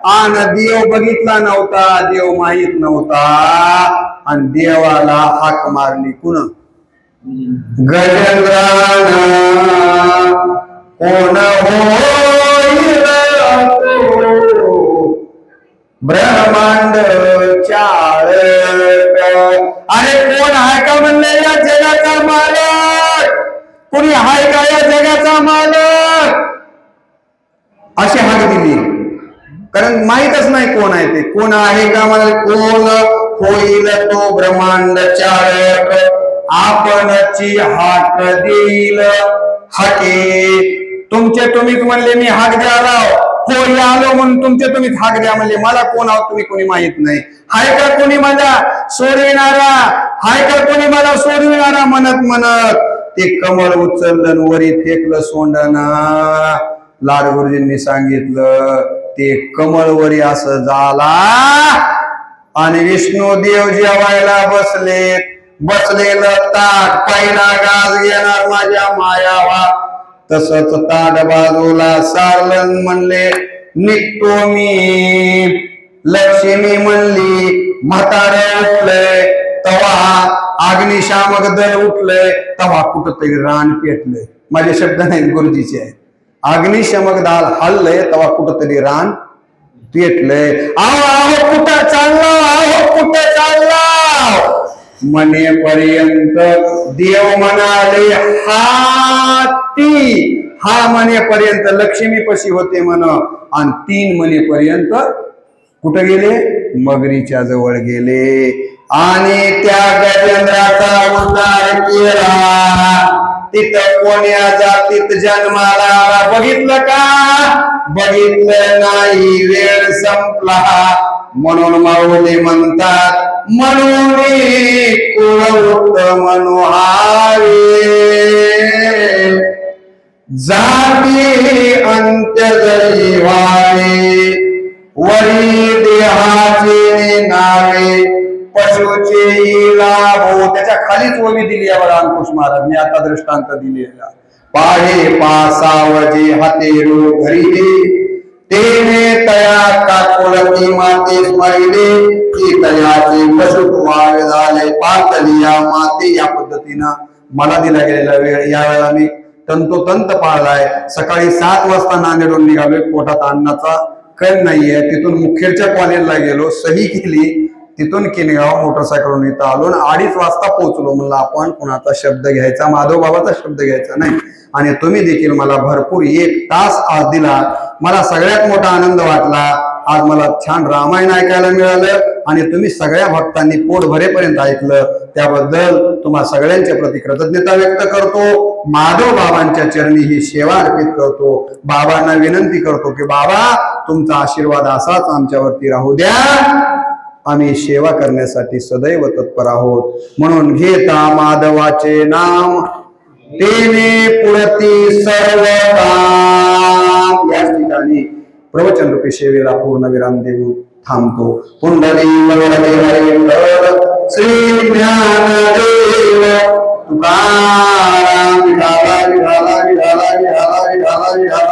आणि देव बघितला नव्हता, देव माहित नव्हता. आणि देवाला हाक मारली कुण, गजेंद्रानं. कोण होईल ब्रह्मांड चाळक. अरे कोण आहे का म्हणले या जगाचा मालक, कोणी आहे का या जगाचा मालक, अशी हाक दिली. कारण माहीतच नाही कोण आहे ते. कोण आहे का मला, कोण होईल तो ब्रह्मांड चाळक, आपणची हाक देईल हाके. तुम्हीच म्हणले मी हाक द्यायला हो, आलो म्हणून तुम्हीच हाक द्या म्हणले. मला कोण आहोत तुम्ही कोणी माहित नाही. हाय का कोणी मला सोडविणारा, हाय का कोणी मला सोडविणारा म्हणत ते कमळ उचललं वरी फेकलं सोंडना. लाड गुरुजींनी सांगितलं ते कमळ वरी असं झाला आणि विष्णुदेव जेवायला बसलेलं ताट पहिला गाज घेणार माझ्या मायावा. तसंच ताट बाजूला सारलं, म्हणले निघतो मी. लक्ष्मी म्हणली, म्हातारं उठलंय तवा, अग्निशामक दल उठलंय तवा, कुठंतरी रान पेटलंय. माझे शब्द नाहीत गुरुजीचे आहेत. अग्निशमक दाल हल्लय तेव्हा कुठंतरी रान पेटलंय. आहो कुठं चालला, आहो कुठं चालला म्हणेपर्यंत देव म्हणाले हाती. हा म्हणेपर्यंत लक्ष्मी पशी होते म्हण आणि 3 म्हणेपर्यंत कुठं गेले, मगरीच्या जवळ गेले आणि त्या गजेंद्राचा उद्धार केला. तिथं कोण्या जातीत जन्माला बघितलं का, बघितलं नाही, वेळ संपला. म्हणून माऊली म्हणतात, म्हणून कुळ उत्तम नुहावे, जाती अंत्य जरी व्हावे, वरी देहाचे नावे, पशुचे लाभो. त्याच्या खालीच ओवी दिली आहे बघा अंकुश महाराज, मी आता दृष्टांत दिलेला. पाहे पासावजे हातेरू घरी, तेने तया काकुळती माते स्मरिले, ती तयाचे पशु व्हावे झाले पातलिया माते. या पद्धतीनं मला दिला गेलेला वेळ या वेळेला मी तंतोतंत पाळलाय. सकाळी 7 वाजता नांदेडून निघालोय, पोटात अन्नाचा कण नाहीये. तिथून मुखेडच्या कॉलेजला गेलो, सही केली, तिथून किनगाव मोटरसायकलवरून इथं आलो आणि 2:30 वाजता पोहोचलो. म्हणलं आपण कुणाचा शब्द घ्यायचा, माधव बाबाचा शब्द घ्यायचा नाही. आणि तुम्ही देखील मला भरपूर 1 तास आज दिला. मला सगळ्यात मोठा आनंद वाटला. आज मला छान रामायण ऐकायला मिळालं आणि तुम्ही सगळ्या भक्तांनी पोट भरेपर्यंत ऐकलं, त्याबद्दल तुम्हा सगळ्यांच्या प्रति कृतज्ञता व्यक्त करतो. माधव बाबांच्या चरणी ही सेवा अर्पित करतो. बाबांना विनंती करतो की बाबा तुमचा आशीर्वाद असाच आमच्यावरती राहू द्या, आम्ही सेवा करण्यासाठी सदैव तत्पर आहोत. म्हणून घेता माधवाचे नाम तेने पुरती सर्व काम. याच ठिकाणी प्रवचन रूपी सेवेला पूर्ण विराम देऊन थांबतो. पुंडलिक श्री ज्ञानदेव तुकाराम विठाला विठाला विठाला विठाला विठाला विठाला